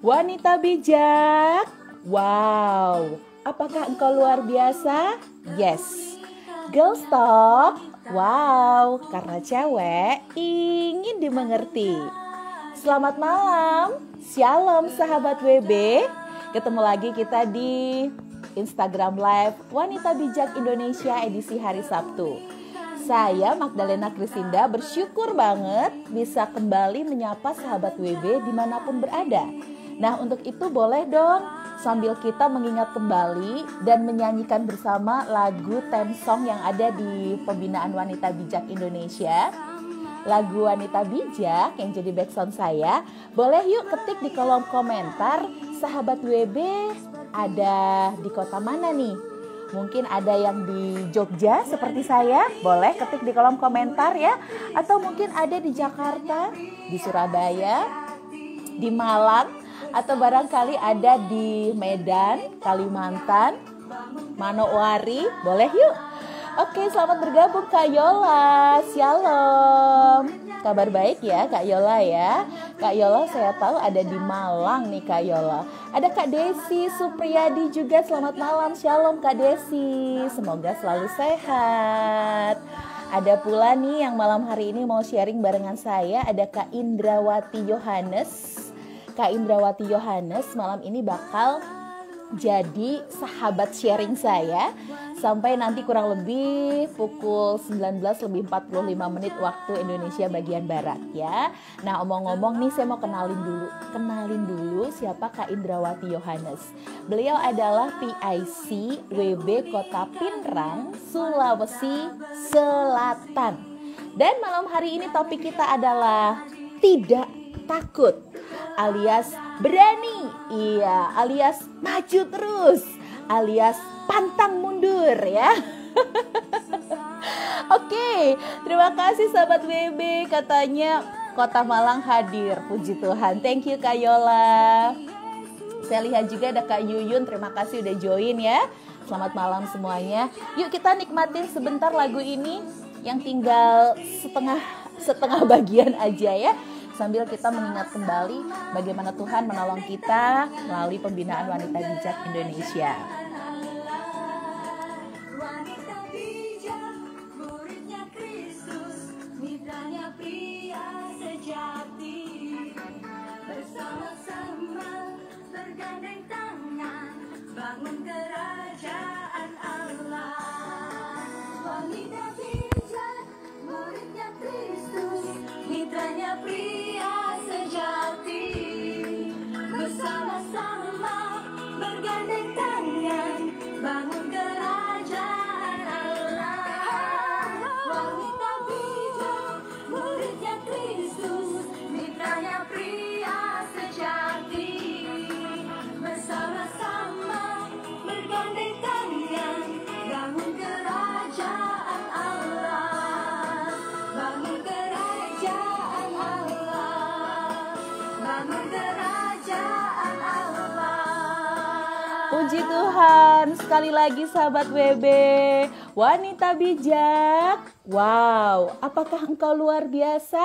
Wanita bijak, wow, apakah engkau luar biasa? Yes. Girls talk, wow, karena cewek ingin dimengerti. Selamat malam, shalom sahabat WB. Ketemu lagi kita di Instagram Live Wanita Bijak Indonesia edisi hari Sabtu. Saya Magdalena Krisinda bersyukur banget bisa kembali menyapa sahabat WB dimanapun berada. Nah, untuk itu boleh dong sambil kita mengingat kembali dan menyanyikan bersama lagu theme song yang ada di Pembinaan Wanita Bijak Indonesia. Lagu Wanita Bijak yang jadi background saya. Boleh yuk ketik di kolom komentar sahabat WB ada di kota mana nih? Mungkin ada yang di Jogja seperti saya, boleh ketik di kolom komentar ya. Atau mungkin ada di Jakarta, di Surabaya, di Malang, atau barangkali ada di Medan, Kalimantan, Manowari, boleh yuk. Oke, selamat bergabung Kak Yola, shalom. Kabar baik ya Kak Yola ya. Kak Yola saya tahu ada di Malang nih Kak Yola. Ada Kak Desi Supriyadi juga, selamat malam, shalom Kak Desi. Semoga selalu sehat. Ada pula nih yang malam hari ini mau sharing barengan saya, ada Kak Indrawati Yohanes. Kak Indrawati Yohanes malam ini bakal jadi sahabat sharing saya sampai nanti kurang lebih pukul 19:45 waktu Indonesia bagian Barat ya. Nah, omong-ngomong nih saya mau kenalin dulu siapa Kak Indrawati Yohanes. Beliau adalah PIC WB Kota Pinrang, Sulawesi Selatan. Dan malam hari ini topik kita adalah tidak takut alias berani, iya, alias maju terus, alias pantang mundur ya. Oke, terima kasih sahabat WB, katanya Kota Malang hadir, puji Tuhan. Thank you Kak Yola. Saya lihat juga ada Kak Yuyun, terima kasih udah join ya. Selamat malam semuanya. Yuk kita nikmatin sebentar lagu ini yang tinggal setengah bagian aja ya. Sambil kita mengingat kembali bagaimana Tuhan menolong kita melalui Pembinaan Wanita Bijak Indonesia. Wanita bijak, muridnya Kristus, mitranya pria sejati. Bersama-sama bergandeng tangan, bangun kerajaan Allah. Wanita bijak, muridnya Kristus, mitranya pria sejati. Bersama-sama bergandeng tangan, bangun kerajaan Allah. Wanita bijak, muridnya Kristus, mitranya pria sejati. Bersama-sama bergandeng tangan, bangun kerajaan Allah. Bangun kerajaan Allah. Bangun kerajaan Allah. Puji Tuhan, sekali lagi sahabat WB, wanita bijak. Wow, apakah engkau luar biasa?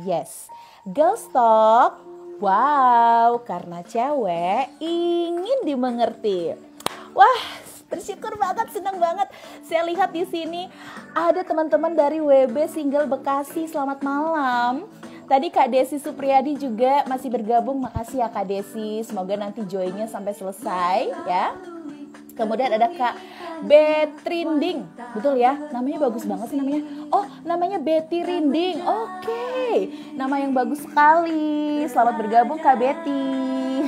Yes. Girls talk, wow, karena cewek ingin dimengerti. Wah, bersyukur banget, senang banget. Saya lihat di sini ada teman-teman dari WB Single Bekasi. Selamat malam. Tadi Kak Desi Supriyadi juga masih bergabung. Makasih ya Kak Desi. Semoga nanti joinnya sampai selesai ya. Kemudian ada Kak Betrinding. Betul ya? Namanya bagus banget sih namanya. Oh, namanya Betty Rinding. Oke. Nama yang bagus sekali. Selamat bergabung Kak Betty.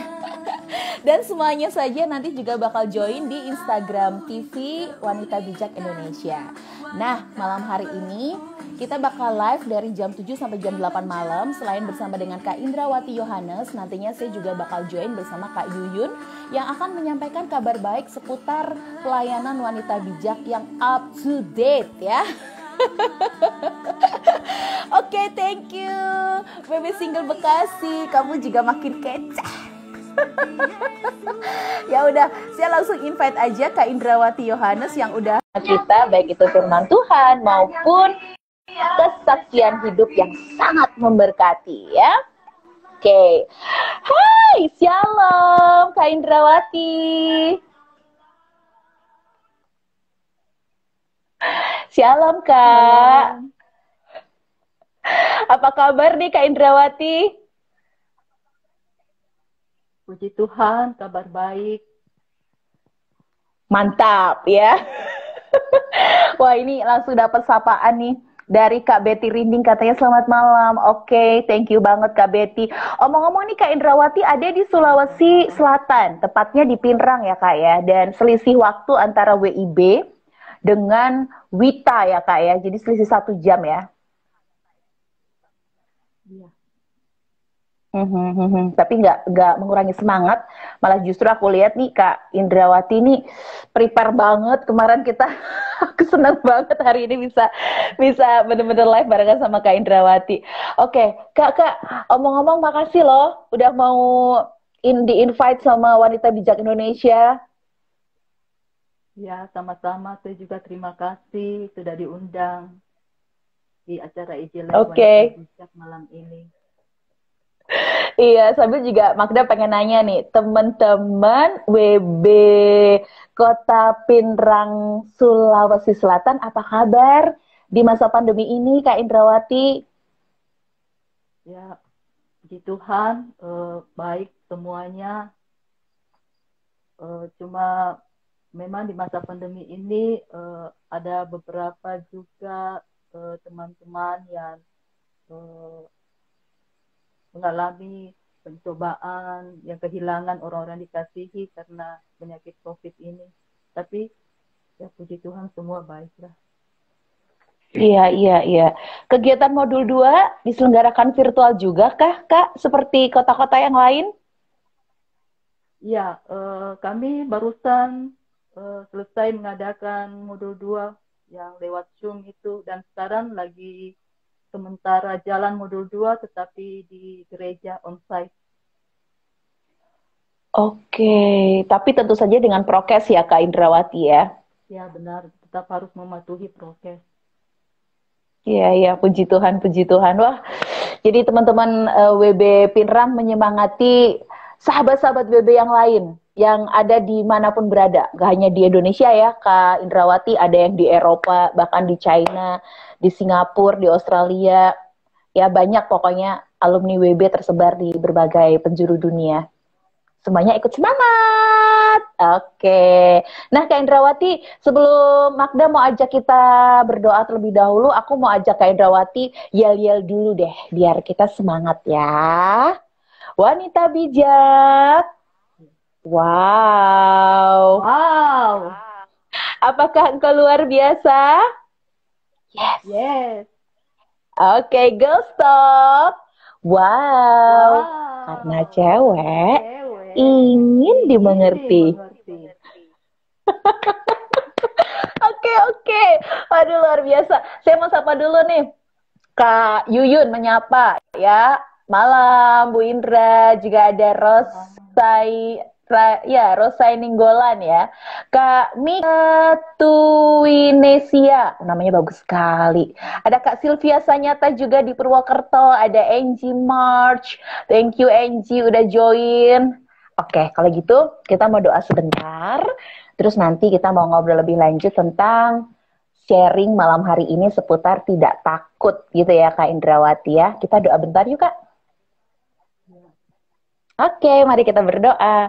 Dan semuanya saja nanti juga bakal join di Instagram TV Wanita Bijak Indonesia. Nah, malam hari ini kita bakal live dari jam 7 sampai jam 8 malam. Selain bersama dengan Kak Indrawati Yohanes, nantinya saya juga bakal join bersama Kak Yuyun yang akan menyampaikan kabar baik seputar pelayanan wanita bijak yang up to date ya. Oke, thank you Baby Single Bekasi, kamu juga makin kece. Ya udah, saya langsung invite aja Kak Indrawati Yohanes yang udah kita, baik itu firman Tuhan maupun kesaksian hidup yang sangat memberkati ya. Oke. Hai Hai, shalom Kak Indrawati. Shalom Kak. Shalom, Apa kabar nih Kak Indrawati? puji Tuhan, kabar baik. Mantap ya. Wah, ini langsung dapat sapaan nih dari Kak Betty Rinding, katanya selamat malam. Oke, thank you banget Kak Betty. Omong-omong nih Kak Indrawati ada di Sulawesi Selatan, tepatnya di Pinrang ya Kak ya. Dan selisih waktu antara WIB dengan Wita ya Kak ya. Jadi selisih 1 jam ya. Iya, Tapi nggak mengurangi semangat, malah justru aku lihat nih Kak Indrawati nih prepare banget kemarin kita. Aku senang banget hari ini bisa bisa bener-bener live barengan sama Kak Indrawati. Oke, Kak, omong-omong makasih loh udah mau di invite sama Wanita Bijak Indonesia. ya sama-sama. Saya juga terima kasih sudah diundang di acara IJ Live Wanita Oke. Bijak malam ini. Iya, sambil juga Magda pengen nanya nih, teman-teman WB Kota Pinrang, Sulawesi Selatan, apa kabar di masa pandemi ini, Kak Indrawati? Ya, puji Tuhan, baik semuanya. Cuma memang di masa pandemi ini ada beberapa juga teman-teman yang eh, mengalami pencobaan, yang kehilangan orang-orang dikasihi karena penyakit COVID ini. Tapi ya puji Tuhan semua baiklah. Iya, iya, iya. Kegiatan modul 2 diselenggarakan virtual juga kah, Kak? Seperti kota-kota yang lain? Ya, kami barusan selesai mengadakan modul 2 yang lewat Zoom itu, dan sekarang lagi sementara jalan modul 2 tetapi di gereja onsite. Oke, tapi tentu saja dengan prokes ya, Kak Indrawati ya. Ya benar, tetap harus mematuhi prokes. Iya, iya, puji Tuhan, puji Tuhan. Wah, jadi teman-teman WB Pinrang menyemangati sahabat-sahabat WB yang lain yang ada dimanapun berada. Gak hanya di Indonesia ya, Kak Indrawati, ada yang di Eropa, bahkan di China, di Singapura, di Australia. Ya banyak pokoknya alumni WB tersebar di berbagai penjuru dunia. Semuanya ikut semangat. Oke. Nah, Kak Indrawati, sebelum Magda mau ajak kita berdoa terlebih dahulu, aku mau ajak Kak Indrawati yel-yel dulu deh, biar kita semangat ya. Wanita bijak. Wow. Wow, Apakah engkau luar biasa? Yes. yes, Oke, girls talk. Wow. Karena wow, cewek cewek ingin ingin dimengerti. dimengerti. Oke, oke. Waduh, luar biasa. Saya mau sapa dulu nih. Kak Yuyun menyapa ya. Malam Bu Indra, juga ada Rosai ya, Rosai Ninggolan ya. Kak Mika Tuinesia, namanya bagus sekali. Ada Kak Sylvia Sanyata juga di Purwokerto, ada Angie March. Thank you Angie udah join. Oke, kalau gitu kita mau doa sebentar. Terus nanti kita mau ngobrol lebih lanjut tentang sharing malam hari ini seputar tidak takut gitu ya Kak Indrawati ya. Kita doa bentar yuk Kak. Oke, mari kita berdoa.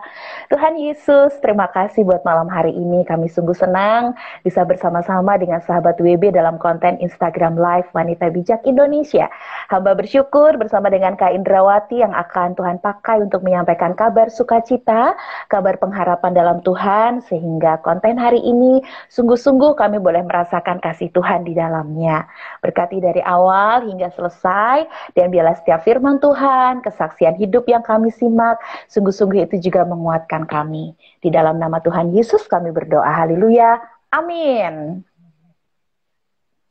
Tuhan Yesus, terima kasih buat malam hari ini. Kami sungguh senang bisa bersama-sama dengan sahabat WB dalam konten Instagram Live Wanita Bijak Indonesia. Hamba bersyukur bersama dengan Kak Indrawati yang akan Tuhan pakai untuk menyampaikan kabar sukacita, kabar pengharapan dalam Tuhan, sehingga konten hari ini sungguh-sungguh kami boleh merasakan kasih Tuhan di dalamnya. Berkati dari awal hingga selesai, dan biarlah setiap firman Tuhan, kesaksian hidup yang kami simak, sungguh-sungguh itu juga menguatkan kami. Di dalam nama Tuhan Yesus kami berdoa, haleluya, amin.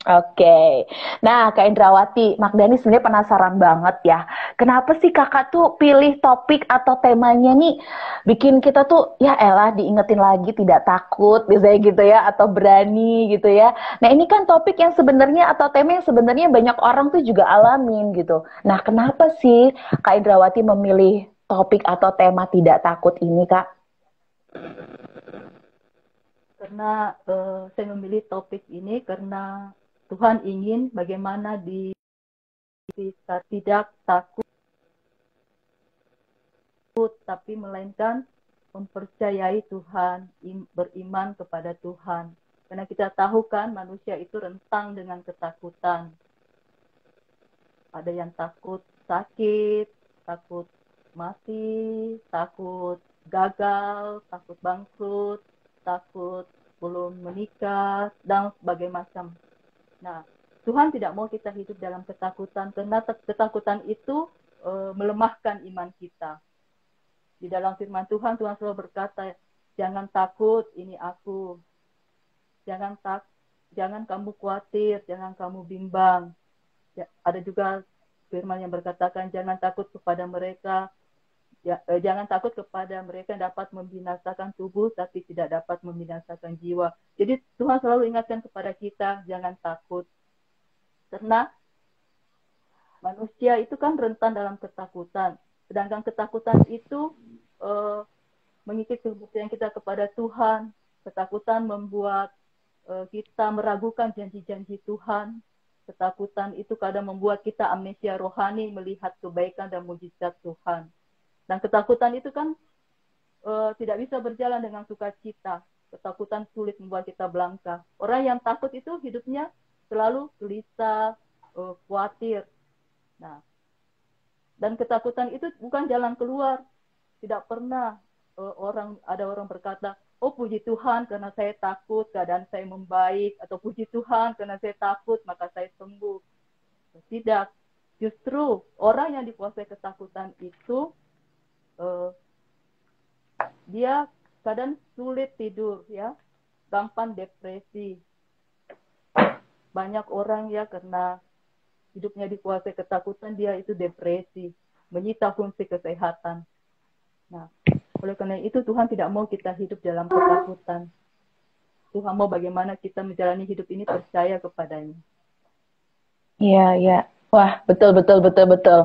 Oke, nah Kak Indrawati, Magdani sebenarnya penasaran banget ya, kenapa sih kakak tuh pilih topik atau temanya nih, bikin kita tuh ya elah diingetin lagi tidak takut, biasanya gitu ya, atau berani gitu ya. Nah ini kan topik yang sebenarnya atau tema yang sebenarnya banyak orang tuh juga alamin gitu. Nah kenapa sih Kak Indrawati memilih topik atau tema tidak takut ini, Kak? Karena saya memilih topik ini karena Tuhan ingin bagaimana kita tidak takut, tapi melainkan mempercayai Tuhan, beriman kepada Tuhan. Karena kita tahu kan manusia itu rentang dengan ketakutan. Ada yang takut sakit, takut mati, takut gagal, takut bangkrut, takut belum menikah, dan sebagainya macam. Nah, Tuhan tidak mau kita hidup dalam ketakutan, karena ketakutan itu melemahkan iman kita. Di dalam firman Tuhan, Tuhan selalu berkata, jangan takut, ini aku. Jangan kamu khawatir, jangan kamu bimbang. Ya, ada juga firman yang berkatakan, jangan takut kepada mereka, jangan takut kepada mereka yang dapat membinasakan tubuh, tapi tidak dapat membinasakan jiwa. Jadi Tuhan selalu ingatkan kepada kita, jangan takut. Karena manusia itu kan rentan dalam ketakutan. Sedangkan ketakutan itu mengikis kepercayaan kita kepada Tuhan. Ketakutan membuat kita meragukan janji-janji Tuhan. Ketakutan itu kadang membuat kita amnesia rohani melihat kebaikan dan mujizat Tuhan. Dan ketakutan itu kan tidak bisa berjalan dengan sukacita. Ketakutan sulit membuat kita belangka. Orang yang takut itu hidupnya selalu gelisah, khawatir. Nah, dan ketakutan itu bukan jalan keluar. Tidak pernah ada orang berkata, oh puji Tuhan karena saya takut keadaan saya membaik, atau puji Tuhan karena saya takut maka saya sembuh. Tidak. Justru orang yang dikuasai ketakutan itu dia kadang sulit tidur, ya, gampang depresi. Banyak orang ya karena hidupnya dikuasai ketakutan, dia itu depresi, menyita fungsi kesehatan. Nah, oleh karena itu Tuhan tidak mau kita hidup dalam ketakutan. Tuhan mau bagaimana kita menjalani hidup ini percaya kepadanya. Iya, iya. Wah, betul, betul, betul, betul.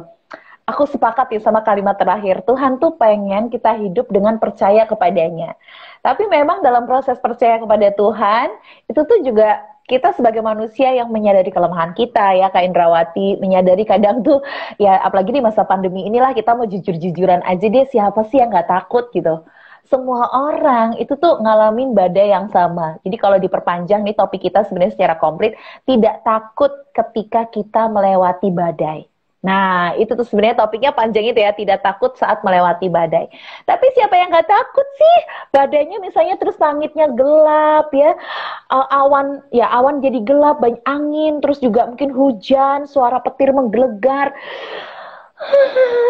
Aku sepakat ya sama kalimat terakhir. Tuhan tuh pengen kita hidup dengan percaya kepadanya. Tapi memang dalam proses percaya kepada Tuhan, itu tuh juga kita sebagai manusia yang menyadari kelemahan kita ya, Kak Indrawati, menyadari kadang tuh, ya apalagi di masa pandemi inilah kita mau jujur-jujuran aja deh, siapa sih yang nggak takut gitu. Semua orang itu tuh ngalamin badai yang sama. Jadi kalau diperpanjang nih topik kita sebenarnya secara komplit, tidak takut ketika kita melewati badai. Nah, itu tuh sebenarnya topiknya panjang itu ya, tidak takut saat melewati badai. Tapi siapa yang nggak takut sih? Badainya misalnya terus langitnya gelap ya, awan jadi gelap, banyak angin, terus juga mungkin hujan, suara petir menggelegar.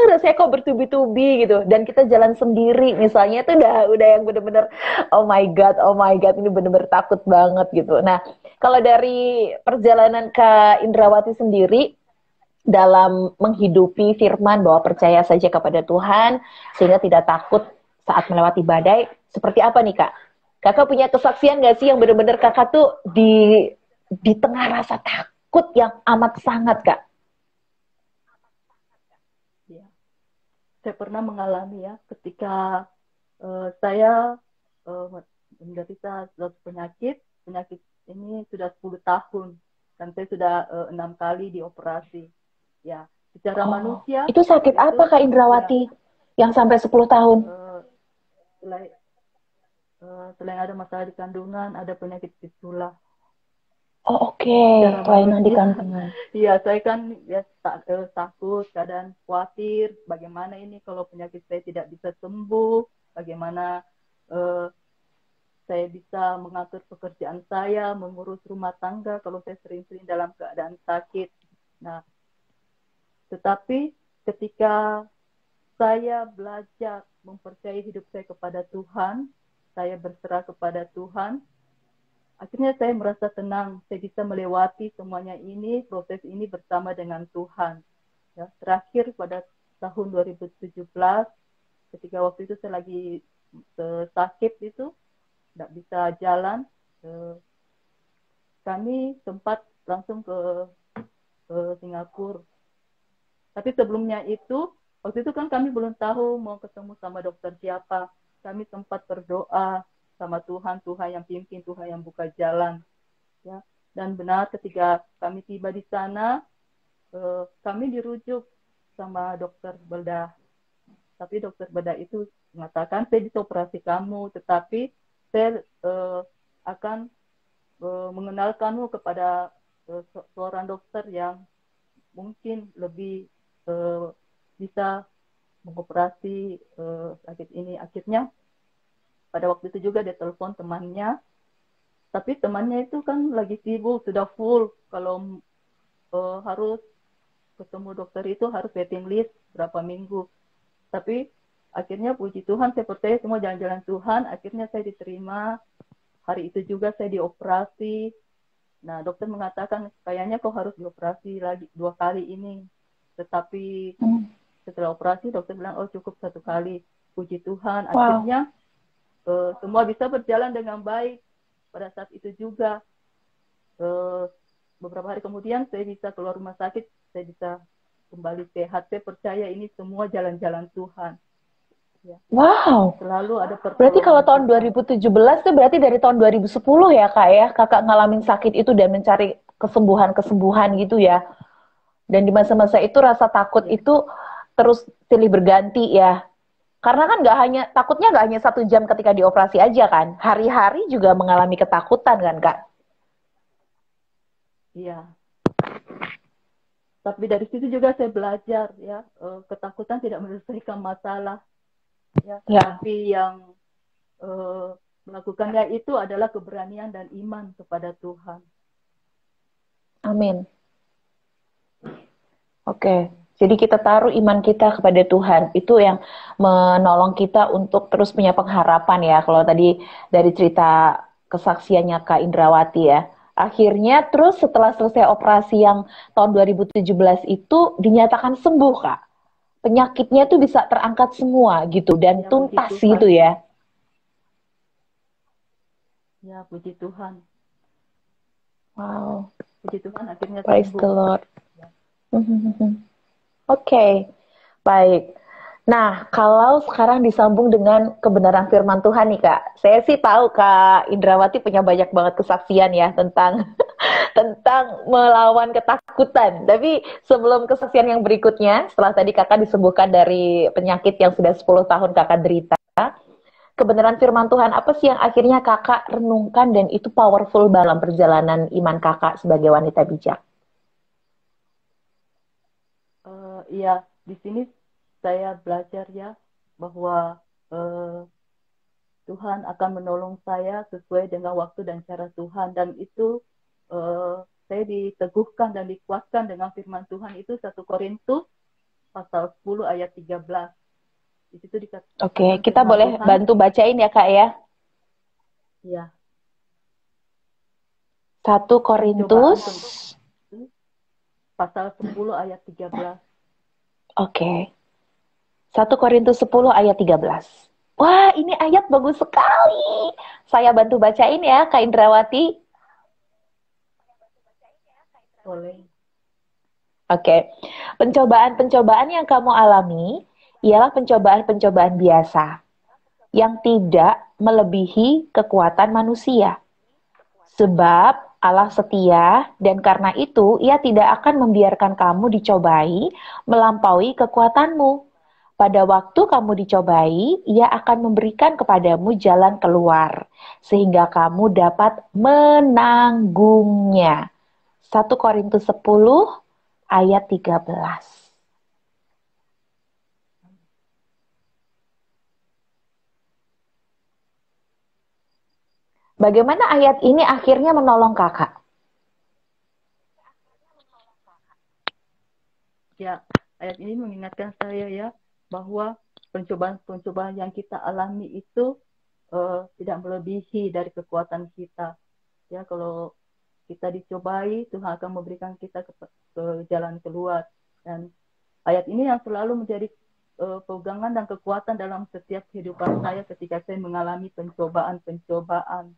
Rasanya kok bertubi-tubi gitu, dan kita jalan sendiri misalnya, itu udah yang bener-bener oh my god, ini bener-bener takut banget gitu. Nah, kalau dari perjalanan ke Indrawati sendiri dalam menghidupi firman bahwa percaya saja kepada Tuhan sehingga tidak takut saat melewati badai, seperti apa nih Kak? Kakak punya kesaksian gak sih yang benar-benar kakak tuh di tengah rasa takut yang amat sangat, Kak? Ya. Saya pernah mengalami ya ketika saya menderita suatu penyakit ini sudah 10 tahun dan saya sudah 6 kali dioperasi. Ya, secara manusia itu sakit apa Kak Indrawati yang sampai 10 tahun? Selain ada masalah di kandungan, ada penyakit fistula. Oh oke, Secara kelainan di manusia, kandungan. iya saya kan ya takut, kadang khawatir, bagaimana ini kalau penyakit saya tidak bisa sembuh, bagaimana saya bisa mengatur pekerjaan saya, mengurus rumah tangga kalau saya sering-sering dalam keadaan sakit. Nah, tetapi ketika saya belajar mempercayai hidup saya kepada Tuhan, saya berserah kepada Tuhan, akhirnya saya merasa tenang, saya bisa melewati semuanya ini, proses ini bersama dengan Tuhan. Ya, terakhir pada tahun 2017, ketika waktu itu saya lagi sakit itu, tidak bisa jalan, kami sempat langsung ke Singapura. Tapi sebelumnya itu, waktu itu kan kami belum tahu mau ketemu sama dokter siapa. Kami sempat berdoa sama Tuhan, Tuhan yang pimpin, Tuhan yang buka jalan. Ya. Dan benar ketika kami tiba di sana, kami dirujuk sama dokter bedah. Tapi dokter bedah itu mengatakan, saya bisa operasi kamu, tetapi saya akan mengenalkanmu kepada seorang dokter yang mungkin lebih bisa mengoperasi sakit ini. Akhirnya pada waktu itu juga dia telepon temannya, tapi temannya itu kan lagi sibuk, sudah full. Kalau harus ketemu dokter itu harus waiting list berapa minggu. Tapi akhirnya puji Tuhan, saya percaya semua jalan-jalan Tuhan. Akhirnya saya diterima. Hari itu juga saya dioperasi. Nah, dokter mengatakan kayaknya kau harus dioperasi lagi 2 kali ini. Tetapi setelah operasi dokter bilang, oh cukup 1 kali. Puji Tuhan, akhirnya semua bisa berjalan dengan baik. Pada saat itu juga beberapa hari kemudian saya bisa keluar rumah sakit, saya bisa kembali sehat. Saya percaya ini semua jalan-jalan Tuhan. Ya. Wow. Selalu ada pertolongan. Berarti kalau tahun 2017 itu berarti dari tahun 2010 ya Kak ya, Kakak ngalamin sakit itu dan mencari kesembuhan-kesembuhan gitu ya. Dan di masa-masa itu rasa takut itu terus silih berganti ya. Karena kan takutnya nggak hanya 1 jam ketika dioperasi aja kan, hari-hari juga mengalami ketakutan kan Kak. Iya. Tapi dari situ juga saya belajar ya, ketakutan tidak menyelesaikan masalah. Ya. Tapi yang melakukannya itu adalah keberanian dan iman kepada Tuhan. Amin. Oke. Jadi kita taruh iman kita kepada Tuhan. Itu yang menolong kita untuk terus punya pengharapan ya. Kalau tadi dari cerita kesaksiannya Kak Indrawati ya. Akhirnya terus setelah selesai operasi yang tahun 2017 itu dinyatakan sembuh Kak. Penyakitnya tuh bisa terangkat semua gitu dan Ya, tuntas puji Tuhan. gitu ya. Ya, puji Tuhan. Wow. Puji Tuhan akhirnya Praise sembuh. the Lord. Oke, baik. Nah, kalau sekarang disambung dengan kebenaran firman Tuhan nih Kak. Saya sih tahu Kak Indrawati punya banyak banget kesaksian ya tentang tentang melawan ketakutan. Tapi sebelum kesaksian yang berikutnya, setelah tadi Kakak disembuhkan dari penyakit yang sudah 10 tahun Kakak derita, kebenaran firman Tuhan apa sih yang akhirnya Kakak renungkan dan itu powerful dalam perjalanan iman Kakak sebagai wanita bijak? Iya, di sini saya belajar ya bahwa Tuhan akan menolong saya sesuai dengan waktu dan cara Tuhan, dan itu saya diteguhkan dan dikuatkan dengan firman Tuhan itu 1 Korintus pasal 10 ayat 13. Di situ dikatakan. Oke, kita boleh bantu bacain ya Kak ya? Iya. 1 Korintus pasal 10 ayat 13. Oke. 1 Korintus 10 ayat 13. Wah, ini ayat bagus sekali. Saya bantu bacain ya, Kak Indrawati. Boleh. Oke. Pencobaan-pencobaan yang kamu alami ialah pencobaan-pencobaan biasa yang tidak melebihi kekuatan manusia. Sebab Allah setia dan karena itu Ia tidak akan membiarkan kamu dicobai melampaui kekuatanmu. Pada waktu kamu dicobai, Ia akan memberikan kepadamu jalan keluar sehingga kamu dapat menanggungnya. 1 Korintus 10 ayat 13. Bagaimana ayat ini akhirnya menolong Kakak? Ya, ayat ini mengingatkan saya ya bahwa pencobaan-pencobaan yang kita alami itu tidak melebihi dari kekuatan kita. Ya, kalau kita dicobai, Tuhan akan memberikan kita ke jalan keluar. Dan ayat ini yang selalu menjadi pegangan dan kekuatan dalam setiap kehidupan saya ketika saya mengalami pencobaan-pencobaan.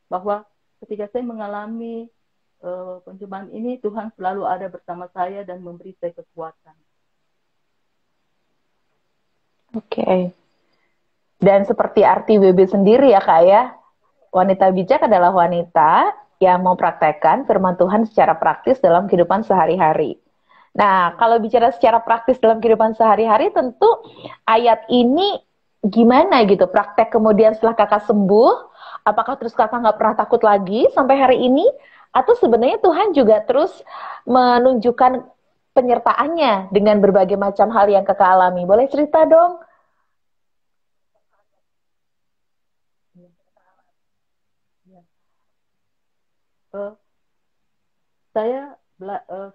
Bahwa ketika saya mengalami pencobaan ini, Tuhan selalu ada bersama saya dan memberi saya kekuatan. Oke. Dan seperti arti WB sendiri ya Kak ya, wanita bijak adalah wanita yang mempraktekkan firman Tuhan secara praktis dalam kehidupan sehari-hari. Nah, kalau bicara secara praktis dalam kehidupan sehari-hari, tentu ayat ini gimana gitu? Praktek kemudian setelah kakak sembuh, apakah terus kakak nggak pernah takut lagi sampai hari ini? Atau sebenarnya Tuhan juga terus menunjukkan penyertaannya dengan berbagai macam hal yang kakak alami? Boleh cerita dong? Ya. Eh, saya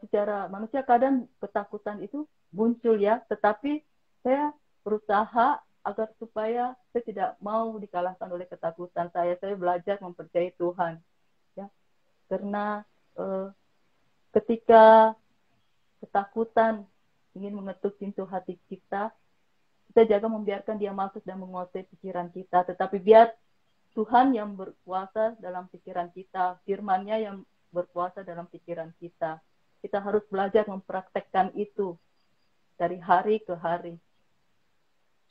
secara manusia kadang ketakutan itu muncul ya, tetapi saya berusaha agar supaya saya tidak mau dikalahkan oleh ketakutan saya. Saya belajar mempercayai Tuhan, ya, karena eh, ketika ketakutan ingin mengetuk pintu hati kita, kita jaga membiarkan dia masuk dan menguasai pikiran kita. Tetapi biar Tuhan yang berkuasa dalam pikiran kita, firman-Nya yang berkuasa dalam pikiran kita. Kita harus belajar mempraktekkan itu dari hari ke hari.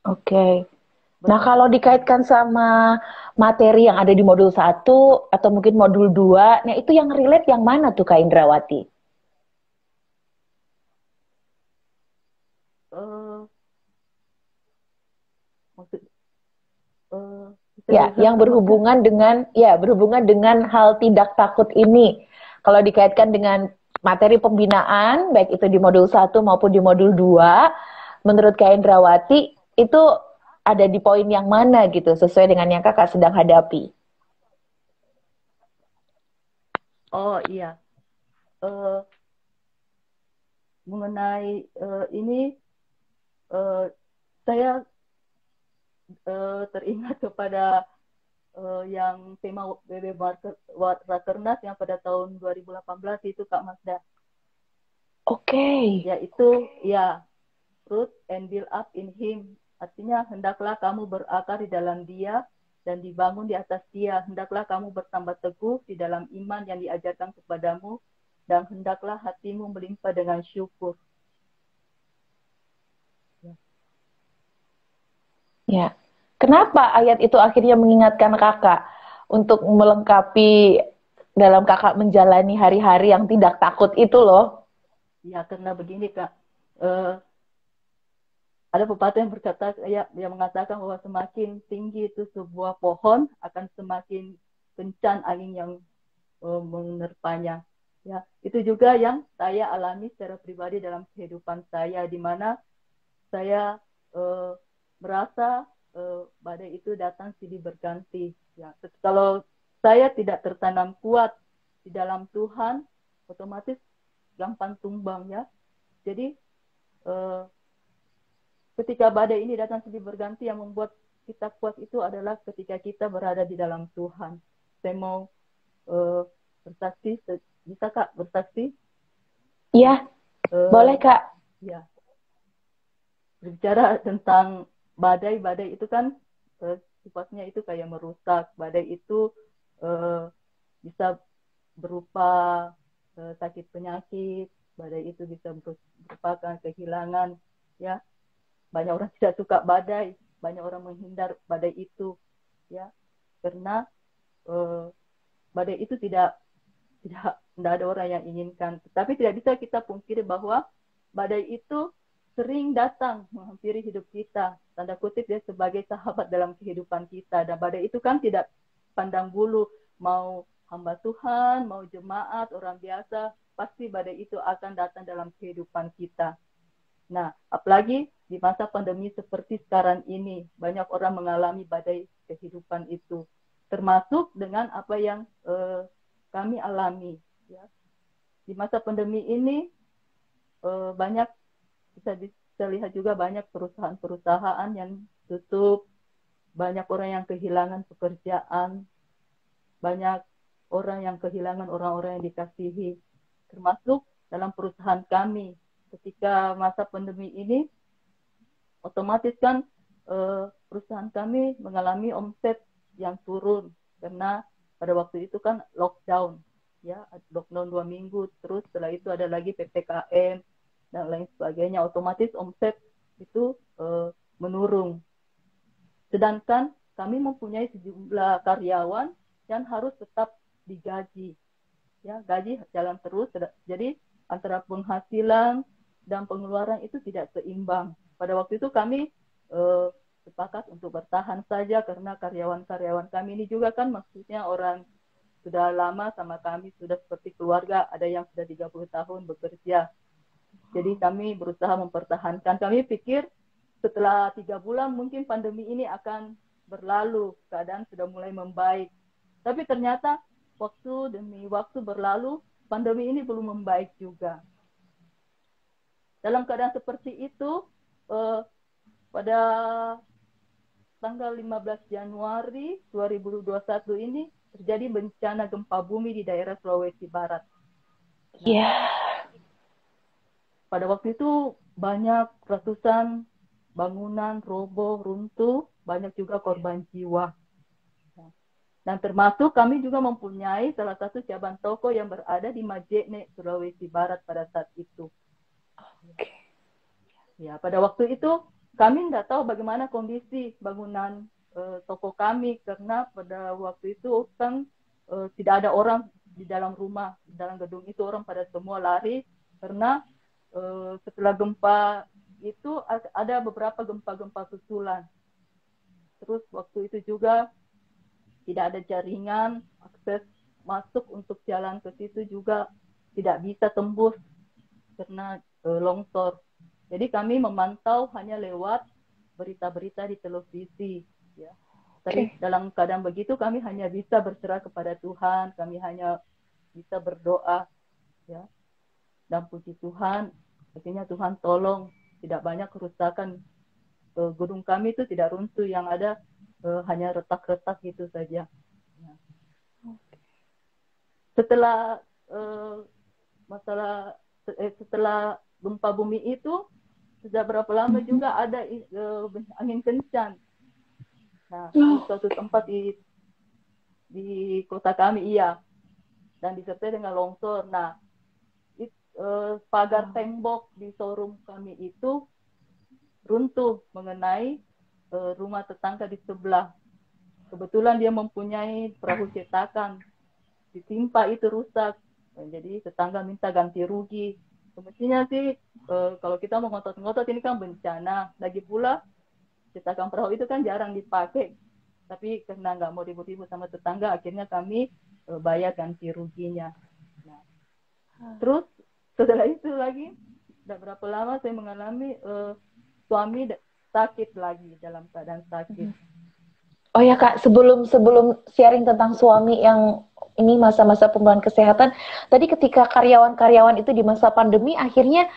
Oke. Nah, kalau dikaitkan sama materi yang ada di modul 1 atau mungkin modul 2, nah itu yang relate yang mana tuh Kak Indrawati? Uh, maksud, Ya, yang berhubungan dengan hal tidak takut ini. Kalau dikaitkan dengan materi pembinaan, baik itu di modul 1 maupun di modul 2, menurut Kak Indrawati itu ada di poin yang mana gitu, sesuai dengan yang kakak sedang hadapi? Oh iya, uh, mengenai ini saya teringat kepada yang tema BB Rakernas yang pada tahun 2018 itu Kak Masda. Oke. Yaitu ya root and build up in him. Artinya hendaklah kamu berakar di dalam dia dan dibangun di atas dia. Hendaklah kamu bertambah teguh di dalam iman yang diajarkan kepadamu dan hendaklah hatimu melimpah dengan syukur. Ya. Kenapa ayat itu akhirnya mengingatkan kakak untuk melengkapi dalam kakak menjalani hari-hari yang tidak takut itu loh? Ya karena begini Kak, ada pepatah yang berkata, yang mengatakan bahwa semakin tinggi itu sebuah pohon akan semakin kencang angin yang menerpanya. Ya, itu juga yang saya alami secara pribadi dalam kehidupan saya, di mana saya merasa badai itu datang silih berganti. Ya, kalau saya tidak tertanam kuat di dalam Tuhan, otomatis gampang tumbang ya. Jadi ketika badai ini datang silih berganti, yang membuat kita kuat itu adalah ketika kita berada di dalam Tuhan. Saya mau bersaksi, bisa Kak bersaksi? Iya, boleh Kak. Ya, berbicara tentang badai itu kan sifatnya itu kayak merusak. Badai itu bisa berupa sakit penyakit, badai itu bisa merupakan kehilangan, ya. Banyak orang tidak suka badai, banyak orang menghindar badai itu, ya, karena badai itu tidak ada orang yang inginkan. Tetapi tidak bisa kita pungkiri bahwa badai itu sering datang menghampiri hidup kita. Tanda kutip dia sebagai sahabat dalam kehidupan kita. Dan badai itu kan tidak pandang bulu, mau hamba Tuhan, mau jemaat, orang biasa, pasti badai itu akan datang dalam kehidupan kita. Nah, apalagi di masa pandemi seperti sekarang ini, banyak orang mengalami badai kehidupan itu. Termasuk dengan apa yang kami alami. Ya. Di masa pandemi ini, banyak bisa lihat juga banyak perusahaan-perusahaan yang tutup, banyak orang yang kehilangan pekerjaan, banyak orang yang kehilangan orang-orang yang dikasihi, termasuk dalam perusahaan kami. Ketika masa pandemi ini, otomatis kan perusahaan kami mengalami omset yang turun karena pada waktu itu kan lockdown, ya, lockdown 2 minggu, terus setelah itu ada lagi PPKM dan lain sebagainya. Otomatis omset itu menurun. Sedangkan kami mempunyai sejumlah karyawan yang harus tetap digaji. Ya, gaji jalan terus. Jadi antara penghasilan dan pengeluaran itu tidak seimbang. Pada waktu itu kami sepakat untuk bertahan saja karena karyawan-karyawan kami ini juga kan maksudnya orang sudah lama sama kami, sudah seperti keluarga, ada yang sudah 30 tahun bekerja. Jadi kami berusaha mempertahankan. Kami pikir setelah 3 bulan mungkin pandemi ini akan berlalu, keadaan sudah mulai membaik. Tapi ternyata waktu demi waktu berlalu, pandemi ini belum membaik juga. Dalam keadaan seperti itu, pada tanggal 15 Januari 2021 ini terjadi bencana gempa bumi di daerah Sulawesi Barat. Iya. Pada waktu itu banyak ratusan bangunan roboh, runtuh, banyak juga korban jiwa. Dan termasuk kami juga mempunyai salah satu cabang toko yang berada di Majene, Sulawesi Barat pada saat itu. Ya, pada waktu itu kami tidak tahu bagaimana kondisi bangunan toko kami karena pada waktu itu kan tidak ada orang di dalam rumah, di dalam gedung itu orang pada semua lari karena setelah gempa itu ada beberapa gempa-gempa susulan. Terus waktu itu juga tidak ada jaringan, akses masuk untuk jalan ke situ juga tidak bisa tembus karena longsor. Jadi kami memantau hanya lewat berita-berita di televisi. Ya. Tapi dalam keadaan begitu kami hanya bisa berserah kepada Tuhan, kami hanya bisa berdoa. Ya. Dan puji Tuhan, akhirnya Tuhan tolong, tidak banyak kerusakan. Gedung kami itu tidak runtuh, yang ada hanya retak-retak gitu saja. Ya. Setelah setelah gempa bumi itu, sudah berapa lama juga ada angin kencang. Nah, di suatu tempat di kota kami, iya. Dan disertai dengan longsor. Nah, pagar tembok di showroom kami itu runtuh mengenai rumah tetangga di sebelah. Kebetulan dia mempunyai perahu cetakan. Ditimpa itu rusak. Jadi tetangga minta ganti rugi. Semestinya sih kalau kita mau ngotot-ngotot ini kan bencana. Lagi pula cetakan perahu itu kan jarang dipakai. Tapi karena nggak mau ribut-ribut sama tetangga, akhirnya kami bayar ganti ruginya. Nah, terus setelah itu lagi, tidak berapa lama saya mengalami suami sakit lagi, dalam keadaan sakit. Oh ya Kak, sebelum sharing tentang suami yang ini masa-masa pemulihan kesehatan, tadi ketika karyawan-karyawan itu di masa pandemi akhirnya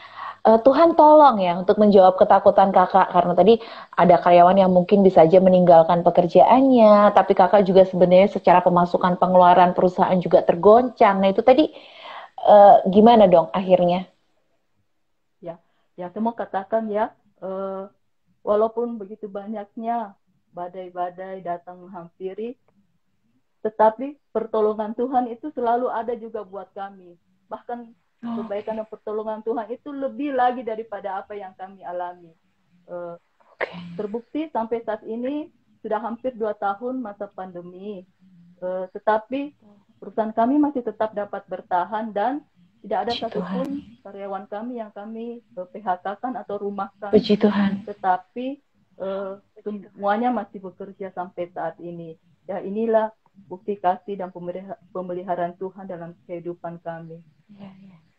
Tuhan tolong ya untuk menjawab ketakutan Kakak, karena tadi ada karyawan yang mungkin bisa aja meninggalkan pekerjaannya, tapi Kakak juga sebenarnya secara pemasukan pengeluaran perusahaan juga tergoncang. Nah itu tadi gimana dong akhirnya? Ya saya mau katakan ya, walaupun begitu banyaknya badai-badai datang menghampiri, tetapi pertolongan Tuhan itu selalu ada juga buat kami. Bahkan kebaikan dan pertolongan Tuhan itu lebih lagi daripada apa yang kami alami. Terbukti sampai saat ini sudah hampir 2 tahun masa pandemi. Tetapi perusahaan kami masih tetap dapat bertahan dan tidak ada satupun karyawan kami yang kami PHK-kan atau rumahkan. Puji Tuhan. Tetapi semuanya masih bekerja sampai saat ini. Ya, inilah bukti kasih dan pemeliharaan Tuhan dalam kehidupan kami.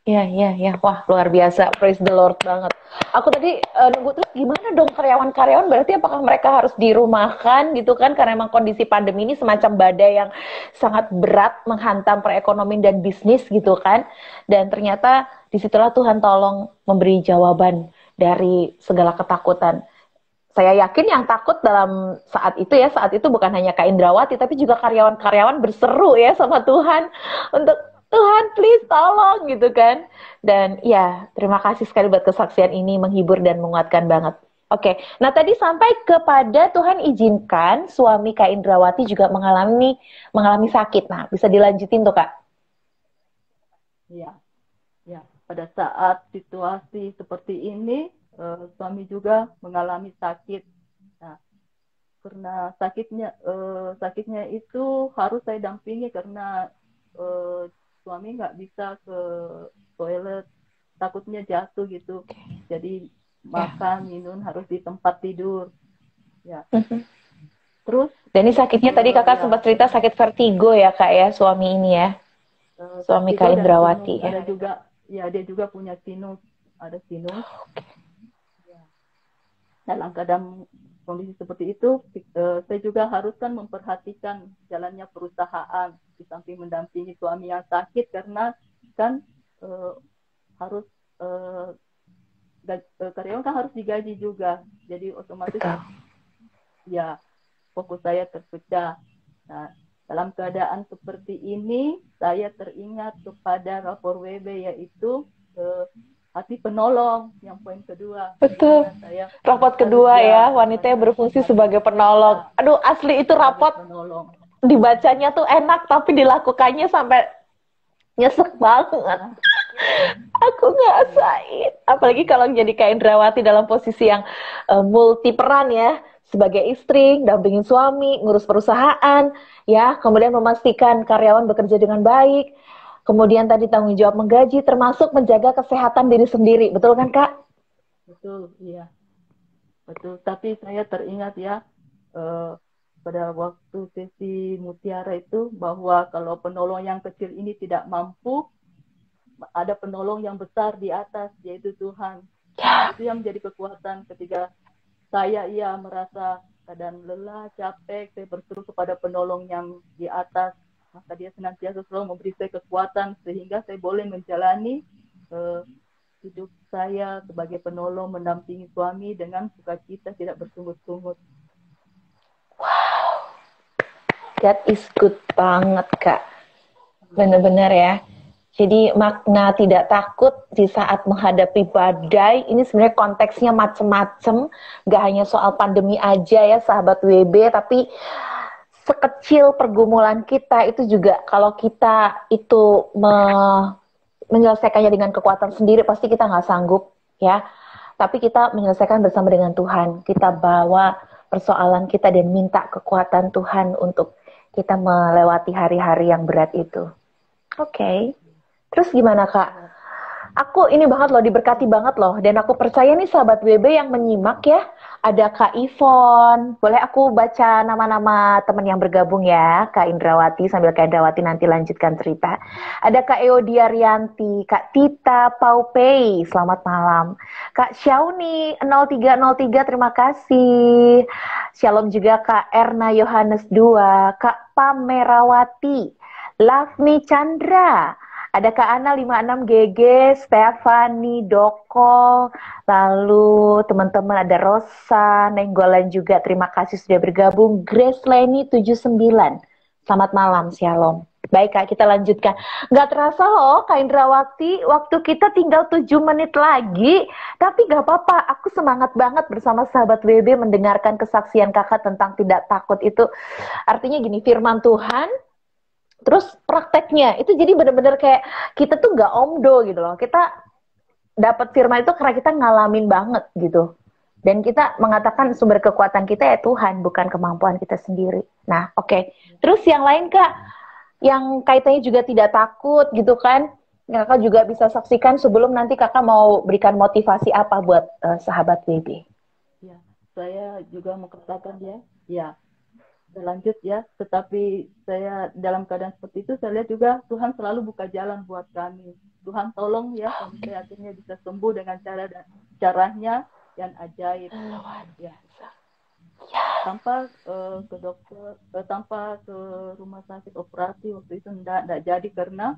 Ya. Wah, luar biasa. Praise the Lord banget. Aku tadi nunggu terus gimana dong karyawan-karyawan, berarti apakah mereka harus dirumahkan gitu kan, karena memang kondisi pandemi ini semacam badai yang sangat berat menghantam perekonomian dan bisnis gitu kan. Dan ternyata disitulah Tuhan tolong memberi jawaban dari segala ketakutan. Saya yakin yang takut dalam saat itu bukan hanya Kak Indrawati, tapi juga karyawan-karyawan berseru ya sama Tuhan untuk Tuhan please tolong gitu kan. Dan ya terima kasih sekali buat kesaksian ini, menghibur dan menguatkan banget. Oke, nah tadi sampai kepada Tuhan izinkan suami Kak Indrawati juga mengalami sakit. Nah bisa dilanjutin tuh Kak? Ya, pada saat situasi seperti ini, suami juga mengalami sakit. Nah, karena sakitnya itu harus saya dampingi karena suami nggak bisa ke toilet, takutnya jatuh gitu. Jadi makan, minum harus di tempat tidur. Ya, terus Dan ini sakitnya tadi kakak ya sempat cerita sakit vertigo ya kak ya, suami ini ya, suami vertigo Kak dan sinus. Indrawati ya. Ada juga, ya dia juga punya sinus, ada sinus. Ya. Dalam keadaan kondisi seperti itu, saya juga harus kan memperhatikan jalannya perusahaan di samping mendampingi suami yang sakit karena kan harus karyawan kan harus digaji juga, jadi otomatis Betul. ya fokus saya terpecah. Nah, dalam keadaan seperti ini, saya teringat kepada rapor WB yaitu hati penolong yang poin kedua. Betul. Saya Rapot kedua ya, wanita yang berfungsi sebagai penolong. Ya, Aduh, asli itu rapot penolong. dibacanya tuh enak, tapi dilakukannya sampai nyesek banget. Aku ngerasain. Apalagi kalau jadi Kak Indrawati dalam posisi yang multi peran ya, sebagai istri, dampingin suami, ngurus perusahaan, ya, kemudian memastikan karyawan bekerja dengan baik, kemudian tadi tanggung jawab menggaji, termasuk menjaga kesehatan diri sendiri, betul kan Kak? Betul, iya. Betul, tapi saya teringat ya, pada waktu sesi Mutiara itu, bahwa kalau penolong yang kecil ini tidak mampu, ada penolong yang besar di atas, yaitu Tuhan. Itu yang menjadi kekuatan ketika saya merasa keadaan lelah, capek, saya berseru kepada penolong yang di atas, maka dia senantiasa selalu memberi saya kekuatan sehingga saya boleh menjalani hidup saya sebagai penolong mendampingi suami dengan sukacita tidak bersungut-sungut. That is good banget Kak, bener-bener ya. Jadi makna tidak takut di saat menghadapi badai ini sebenarnya konteksnya macem-macem, gak hanya soal pandemi aja ya sahabat WB, tapi sekecil pergumulan kita itu juga kalau kita itu menyelesaikannya dengan kekuatan sendiri pasti kita nggak sanggup ya. Tapi kita menyelesaikan bersama dengan Tuhan, kita bawa persoalan kita dan minta kekuatan Tuhan untuk kita melewati hari-hari yang berat itu. Oke. Terus gimana Kak? Aku ini banget loh, diberkati banget loh. Dan aku percaya nih sahabat WB yang menyimak ya. Ada Kak Ivon. Boleh aku baca nama-nama teman yang bergabung ya. Kak Indrawati, sambil Kak Indrawati nanti lanjutkan cerita. Ada Kak Eodia Rianti, Kak Tita Paupei, selamat malam. Kak Syauni 0303, terima kasih. Shalom juga Kak Erna Yohanes 2, Kak Pamerawati, Lavni Chandra, ada Kak Ana 56 GG, Stefani, Doko, lalu teman-teman ada Rosa, Nenggolan juga, terima kasih sudah bergabung. Grace Leni 79, selamat malam, shalom. Baik Kak, kita lanjutkan. Nggak terasa loh Kak Indrawati, waktu kita tinggal 7 menit lagi, tapi nggak apa-apa, aku semangat banget bersama sahabat WB mendengarkan kesaksian kakak tentang tidak takut itu. Artinya gini, firman Tuhan, terus prakteknya itu jadi bener-bener kayak kita tuh nggak omdo gitu loh. Kita dapat firman itu karena kita ngalamin banget gitu. Dan kita mengatakan sumber kekuatan kita ya Tuhan, bukan kemampuan kita sendiri. Nah, oke. Terus yang lain Kak, yang kaitannya juga tidak takut gitu kan. Kakak juga bisa saksikan sebelum nanti kakak mau berikan motivasi apa buat sahabat WB. Ya, saya juga mau katakan ya. Lanjut ya, tetapi saya dalam keadaan seperti itu, saya lihat juga Tuhan selalu buka jalan buat kami. Tuhan tolong ya, suami saya akhirnya bisa sembuh dengan caranya yang ajaib. Ya. Tanpa ke dokter, tanpa ke rumah sakit operasi waktu itu enggak jadi karena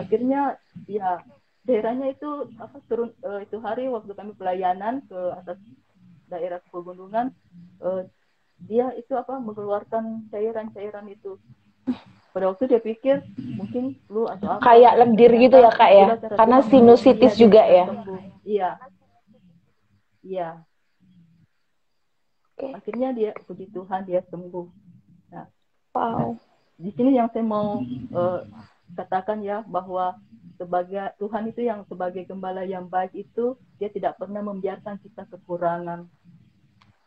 akhirnya ya daerahnya itu turun itu hari waktu kami pelayanan ke atas daerah pegunungan. Dia itu mengeluarkan cairan-cairan itu. Pada waktu dia pikir mungkin flu atau apa. Kayak lendir gitu ya Kak ya? Karena sinusitis juga ya? Iya. Akhirnya dia, puji Tuhan, dia sembuh. Nah, wow. Di sini yang saya mau katakan ya bahwa sebagai Tuhan itu yang sebagai gembala yang baik itu dia tidak pernah membiarkan kita kekurangan.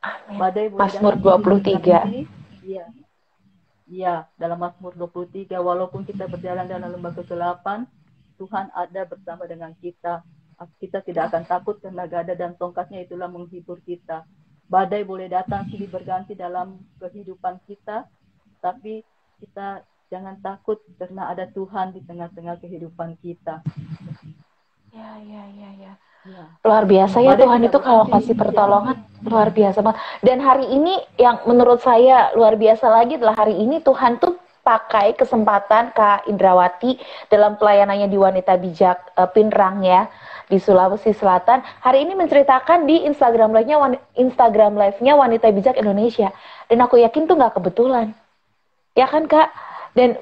Amin. Badai boleh Mazmur datang silih 23. berganti, iya. Iya, dalam Mazmur 23, walaupun kita berjalan dalam lembah kegelapan, Tuhan ada bersama dengan kita. Kita tidak akan takut karena gada dan tongkatnya itulah menghibur kita. Badai boleh datang silih berganti dalam kehidupan kita, tapi kita jangan takut karena ada Tuhan di tengah-tengah kehidupan kita. Ya. Ya. Luar biasa ya, Badai Tuhan tidak itu kalau berganti, kasih pertolongan luar biasa banget. Dan hari ini yang menurut saya luar biasa lagi adalah hari ini Tuhan tuh pakai kesempatan Kak Indrawati dalam pelayanannya di Wanita Bijak Pinrang ya di Sulawesi Selatan. Hari ini menceritakan di Instagram live-nya Wanita Bijak Indonesia. Dan aku yakin tuh nggak kebetulan. Ya kan Kak? Dan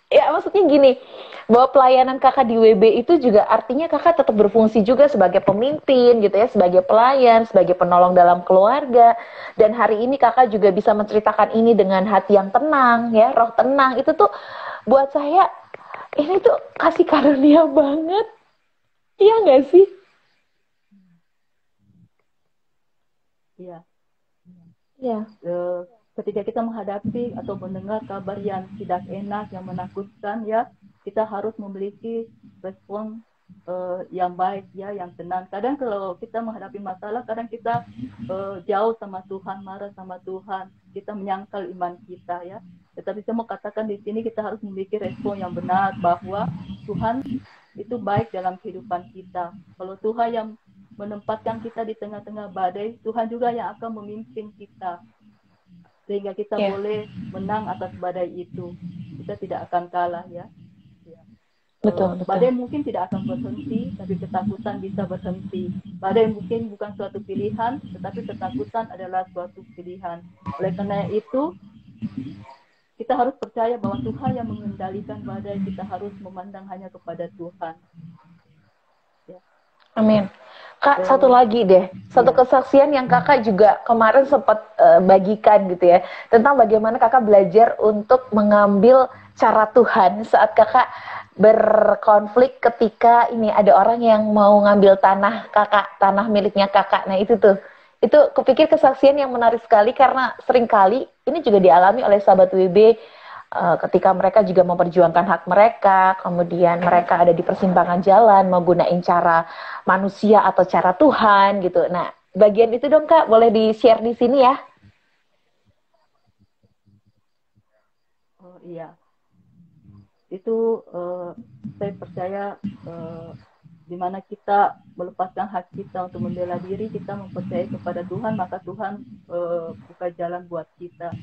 ya maksudnya gini, bahwa pelayanan kakak di WB itu juga artinya kakak tetap berfungsi juga sebagai pemimpin gitu ya, sebagai pelayan, sebagai penolong dalam keluarga. Dan hari ini kakak juga bisa menceritakan ini dengan hati yang tenang ya, roh tenang. Itu tuh buat saya ini tuh kasih karunia banget. Iya nggak sih? Iya. Iya. Ketika kita menghadapi atau mendengar kabar yang tidak enak, yang menakutkan ya, kita harus memiliki respon yang baik ya, yang tenang. Kadang kalau kita menghadapi masalah, kadang kita jauh sama Tuhan, marah sama Tuhan, kita menyangkal iman kita ya. Tetapi saya mau katakan di sini kita harus memiliki respon yang benar bahwa Tuhan itu baik dalam kehidupan kita. Kalau Tuhan yang menempatkan kita di tengah-tengah badai, Tuhan juga yang akan memimpin kita. Sehingga kita boleh menang atas badai itu. Kita tidak akan kalah ya. Betul. Badai mungkin tidak akan berhenti, tapi ketakutan bisa berhenti. Badai mungkin bukan suatu pilihan, tetapi ketakutan adalah suatu pilihan. Oleh karena itu, kita harus percaya bahwa Tuhan yang mengendalikan badai. Kita harus memandang hanya kepada Tuhan. Ya. Amin. Kak, satu lagi deh, satu kesaksian yang kakak juga kemarin sempat bagikan gitu ya, tentang bagaimana kakak belajar untuk mengambil cara Tuhan saat kakak berkonflik ketika ini ada orang yang mau ngambil tanah kakak, tanah miliknya kakak. Nah itu kupikir kesaksian yang menarik sekali karena seringkali ini juga dialami oleh sahabat WB. Ketika mereka juga memperjuangkan hak mereka, kemudian mereka ada di persimpangan jalan, mau gunain cara manusia atau cara Tuhan gitu. Nah, bagian itu dong Kak, boleh di-share di sini ya? Oh iya, itu saya percaya di mana kita melepaskan hak kita untuk membela diri, kita mempercayai kepada Tuhan, maka Tuhan buka jalan buat kita.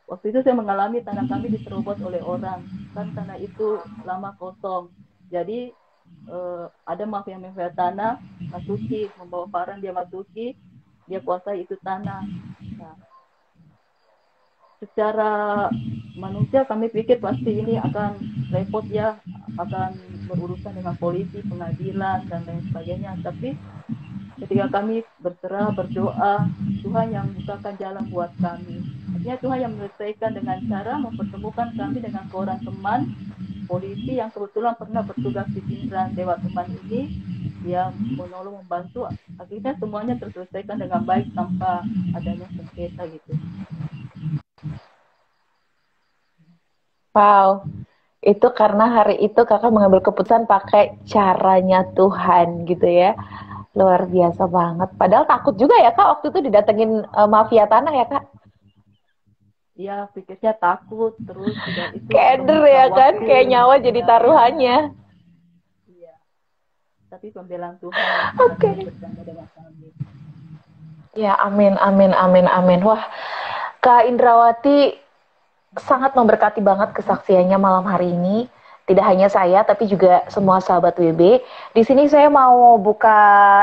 Waktu itu saya mengalami tanah kami diserobot oleh orang, kan tanah itu lama kosong. Jadi ada mafia tanah, masuki, membawa barang dia masuki, dia kuasai itu tanah. Nah, secara manusia kami pikir pasti ini akan repot ya, akan berurusan dengan polisi, pengadilan, dan lain sebagainya. Tapi ketika kami berserah, berdoa, Tuhan yang bukakan jalan buat kami. Artinya Tuhan yang menyelesaikan dengan cara mempertemukan kami dengan seorang teman polisi yang kebetulan pernah bertugas di Pinrang. Lewat teman ini, dia menolong, membantu. Akhirnya semuanya terselesaikan dengan baik tanpa adanya sengketa gitu. Wow, itu karena hari itu kakak mengambil keputusan pakai caranya Tuhan gitu ya. Luar biasa banget. Padahal takut juga ya Kak waktu itu didatengin mafia tanah ya Kak. Iya, pikirnya takut, terus tidak itu. Keder ya kan, kayak nyawa jadi taruhannya. Iya. Tapi pembelaan Tuhan bersama dengan kami. Ya, amin. Wah, Kak Indrawati sangat memberkati banget kesaksiannya malam hari ini. Tidak hanya saya, tapi juga semua sahabat WB. Di sini saya mau buka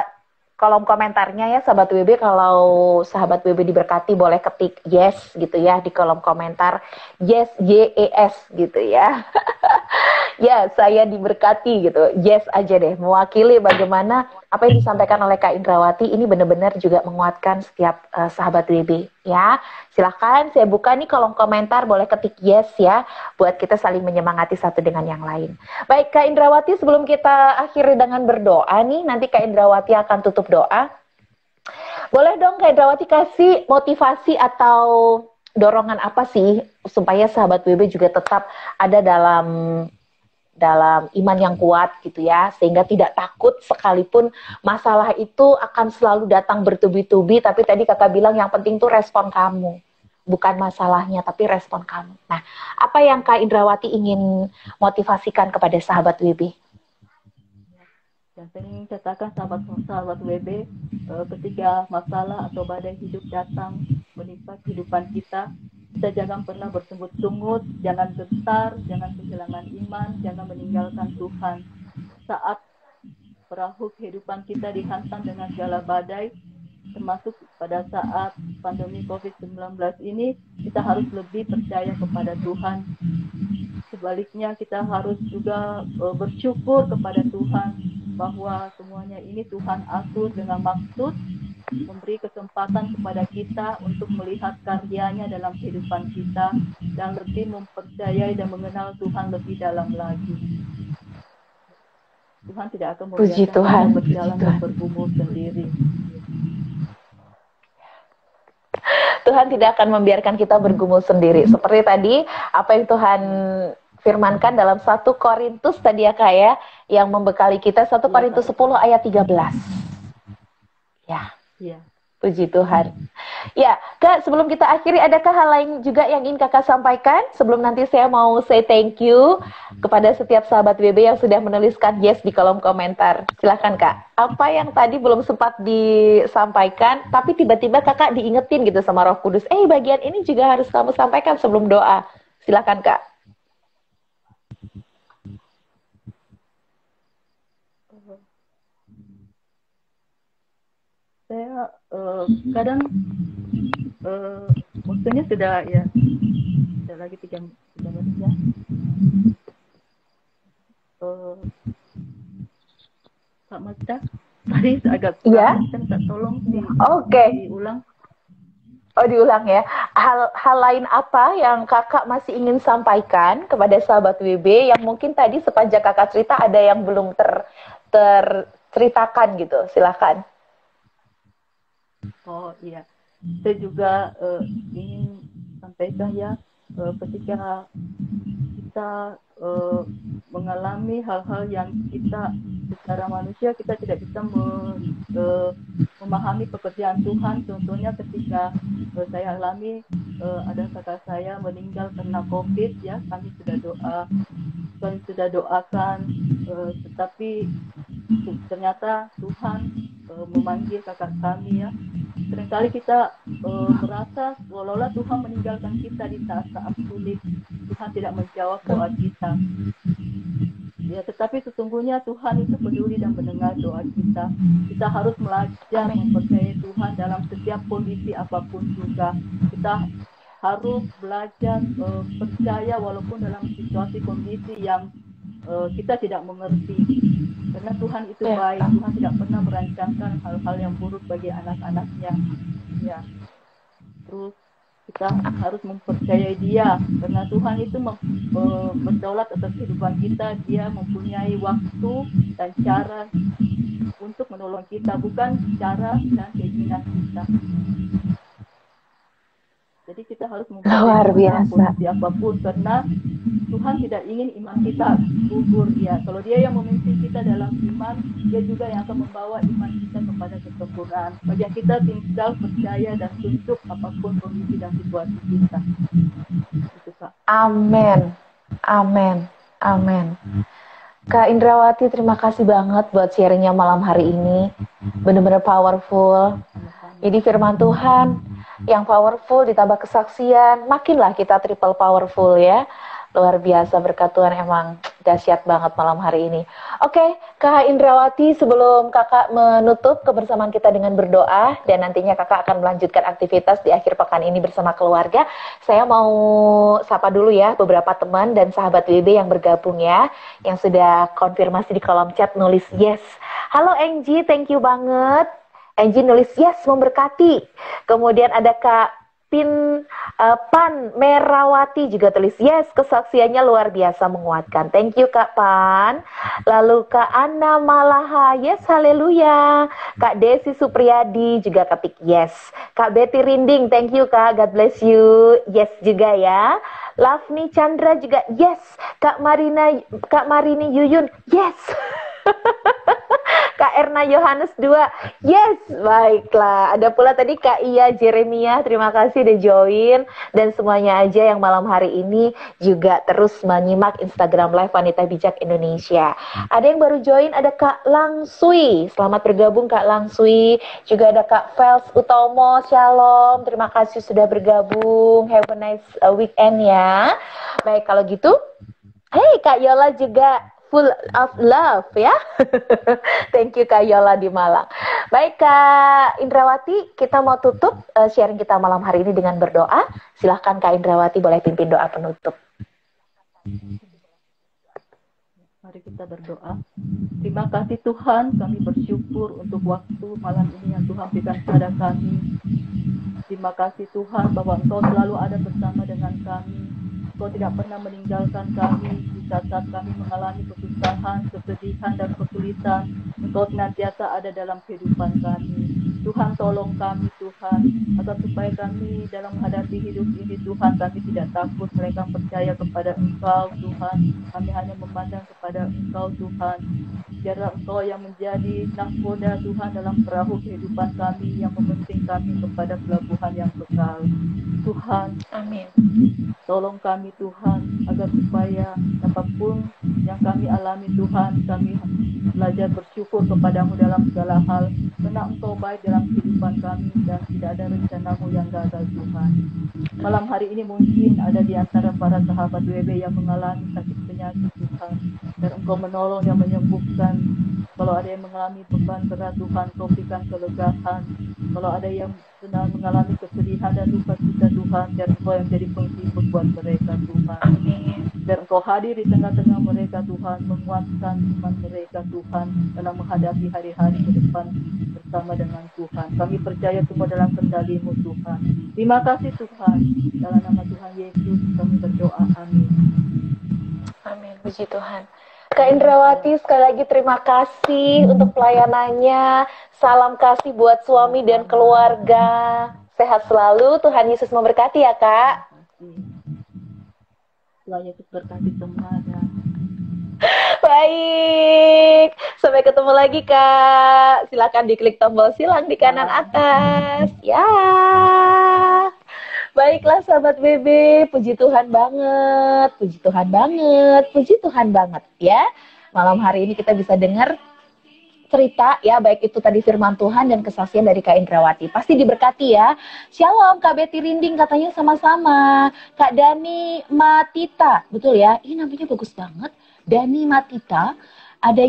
kolom komentarnya ya, sahabat WB. Kalau sahabat WB diberkati, boleh ketik yes gitu ya di kolom komentar. Yes, YES gitu ya. Ya, saya diberkati gitu. Yes aja deh, mewakili bagaimana apa yang disampaikan oleh Kak Indrawati ini benar-benar juga menguatkan setiap sahabat WB ya. Silahkan saya buka nih kolom komentar, boleh ketik yes ya, buat kita saling menyemangati satu dengan yang lain. Baik Kak Indrawati, sebelum kita akhiri dengan berdoa nih, nanti Kak Indrawati akan tutup doa. Boleh dong Kak Indrawati kasih motivasi atau dorongan apa sih supaya sahabat WB juga tetap ada dalam iman yang kuat gitu ya, sehingga tidak takut sekalipun masalah itu akan selalu datang bertubi-tubi, tapi tadi kakak bilang yang penting tuh respon kamu, bukan masalahnya tapi respon kamu. Nah, apa yang Kak Indrawati ingin motivasikan kepada sahabat WB? Yang saya ingin katakan sahabat WB, ketika masalah atau badai hidup datang menimpa kehidupan kita jangan pernah bersungut-sungut, jangan gentar, jangan kehilangan iman, jangan meninggalkan Tuhan. Saat perahu kehidupan kita dihantam dengan segala badai, termasuk pada saat pandemi COVID-19 ini, kita harus lebih percaya kepada Tuhan. Sebaliknya kita harus juga bersyukur kepada Tuhan bahwa semuanya ini Tuhan atur dengan maksud, memberi kesempatan kepada kita untuk melihat karyanya dalam kehidupan kita dan lebih mempercayai dan mengenal Tuhan lebih dalam lagi. Tuhan tidak akan membiarkan kita berjalan dan bergumul sendiri. Tuhan tidak akan membiarkan kita bergumul sendiri. Seperti tadi apa yang Tuhan firmankan dalam 1 Korintus tadi ya Kak ya, yang membekali kita 1 Korintus 10 ayat 13. Ya. Iya. Puji Tuhan. Ya, Kak, sebelum kita akhiri, adakah hal lain juga yang ingin Kakak sampaikan? Sebelum nanti saya mau say thank you kepada setiap sahabat WB yang sudah menuliskan yes di kolom komentar. Silakan Kak. Apa yang tadi belum sempat disampaikan, tapi tiba-tiba Kakak diingetin gitu sama Roh Kudus. Bagian ini juga harus kamu sampaikan sebelum doa. Silakan Kak. Saya kadang waktunya sudah lagi 3 menit ya. Pak Mazda, tadi agak kurang, kan tolong diulang. Oh, diulang ya. Hal lain apa yang Kakak masih ingin sampaikan kepada sahabat WB yang mungkin tadi sepanjang Kakak cerita ada yang belum terceritakan gitu. Silakan. Oh iya, saya juga ingin sampaikan ya, ketika kita mengalami hal-hal yang kita secara manusia kita tidak bisa memahami pekerjaan Tuhan. Contohnya ketika saya alami ada kakak saya meninggal karena COVID ya, kami sudah doakan, tetapi ternyata Tuhan memanggil kakak kami ya. Seringkali kita merasa seolah-olah Tuhan meninggalkan kita di saat-saat sulit. Tuhan tidak menjawab doa kita. Ya, tetapi sesungguhnya Tuhan itu peduli dan mendengar doa kita. Kita harus belajar mempercayai Tuhan dalam setiap kondisi apapun juga. Kita harus belajar percaya walaupun dalam situasi kondisi yang kita tidak mengerti. Karena Tuhan itu baik, Tuhan tidak pernah merancangkan hal-hal yang buruk bagi anak-anaknya. Ya. Terus kita harus mempercayai Dia, karena Tuhan itu berdaulat atas kehidupan kita. Dia mempunyai waktu dan cara untuk menolong kita, bukan cara dan keinginan kita. Jadi kita harus mempercayai kondisi apapun, karena Tuhan tidak ingin iman kita gugur dia. Kalau Dia yang memimpin kita dalam iman, Dia juga yang akan membawa iman kita kepada kesempurnaan. Bagi kita tinggal percaya dan tunduk apapun kondisi dan situasi kita. Itu Kak. Amin. Amin. Amin. Kak Indrawati, terima kasih banget buat sharingnya malam hari ini. Benar-benar powerful. Jadi firman Tuhan yang powerful ditambah kesaksian, makinlah kita triple powerful ya. Luar biasa, berkat Tuhan emang Dahsyat banget malam hari ini. Oke, Kak Indrawati, sebelum kakak menutup kebersamaan kita dengan berdoa dan nantinya kakak akan melanjutkan aktivitas di akhir pekan ini bersama keluarga, saya mau sapa dulu ya beberapa teman dan sahabat WB yang bergabung ya, yang sudah konfirmasi di kolom chat nulis yes. Halo Angie, thank you banget. Angie nulis yes, memberkati. Kemudian ada Kak Pan Merawati juga tulis yes, kesaksiannya luar biasa menguatkan. Thank you Kak Pan. Lalu Kak Ana Malaha, yes haleluya. Kak Desi Supriyadi juga ketik yes. Kak Betty Rinding, thank you Kak, God bless you. Yes juga ya. Lavni Chandra juga yes. Kak Marini Yuyun yes. Kak Erna Yohanes 2, yes, baiklah. Ada pula tadi Kak Iya Jeremia, terima kasih udah join. Dan semuanya aja yang malam hari ini juga terus menyimak Instagram Live Wanita Bijak Indonesia. Ada yang baru join, ada Kak Langsui, selamat bergabung Kak Langsui. Juga ada Kak Fels Utomo, shalom, terima kasih sudah bergabung. Have a nice weekend ya. Baik, kalau gitu, hey Kak Yola juga full of love ya. Thank you Kak Yola di Malang. Baik Kak Indrawati, kita mau tutup sharing kita malam hari ini dengan berdoa. Silahkan Kak Indrawati boleh pimpin doa penutup. Mari kita berdoa. Terima kasih Tuhan, kami bersyukur untuk waktu malam ini yang Tuhan berikan kepada kami. Terima kasih Tuhan bahwa Engkau selalu ada bersama dengan kami. Engkau tidak pernah meninggalkan kami di saat-saat kami mengalami kesusahan, kesedihan, dan kesulitan. Engkau senantiasa ada dalam kehidupan kami. Tuhan tolong kami Tuhan, agar supaya kami dalam menghadapi hidup ini Tuhan, kami tidak takut, mereka percaya kepada Engkau Tuhan. Kami hanya memandang kepada Engkau Tuhan. Biarlah Engkau yang menjadi nahkoda Tuhan dalam perahu kehidupan kami, yang membenting kami kepada pelabuhan yang kekal. Tuhan, Amin. tolong kami Tuhan, agar supaya apapun yang kami alami Tuhan, kami belajar bersyukur kepadamu dalam segala hal, karena Engkau baik dalam kehidupan kami dan tidak ada rencanamu yang gagal Tuhan. Malam hari ini mungkin ada di antara para sahabat WB yang mengalami sakit penyakit Tuhan, dan Engkau menolong yang menyembuhkan. Kalau ada yang mengalami beban berat Tuhan, Engkau berikan kelegaan. Kalau ada yang sedang mengalami kesedihan dan duka cita Tuhan, dan Engkau yang jadi penghibur buat mereka Tuhan. Amin. Dan Engkau hadir di tengah-tengah mereka Tuhan, menguatkan iman mereka Tuhan dalam menghadapi hari-hari ke depan bersama dengan Tuhan. Kami percaya semua dalam kendali-Mu Tuhan. Terima kasih Tuhan. Dalam nama Tuhan Yesus kami berdoa. Amin. Amin. Puji Tuhan. Kak Indrawati, sekali lagi terima kasih untuk pelayanannya. Salam kasih buat suami dan keluarga. Sehat selalu, Tuhan Yesus memberkati ya Kak. Tuhan Yesus berkati semua dan Baik, sampai ketemu lagi Kak. Silakan diklik tombol silang di kanan atas. Ya. Baiklah sahabat BB, puji Tuhan banget, puji Tuhan banget, puji Tuhan banget ya. Malam hari ini kita bisa dengar cerita ya, baik itu tadi firman Tuhan dan kesaksian dari Kak Indrawati. Pasti diberkati ya. Shalom Kak Betty Rinding katanya sama-sama. Kak Dani Matita, betul ya? Ini namanya bagus banget. Dani Matita. Ada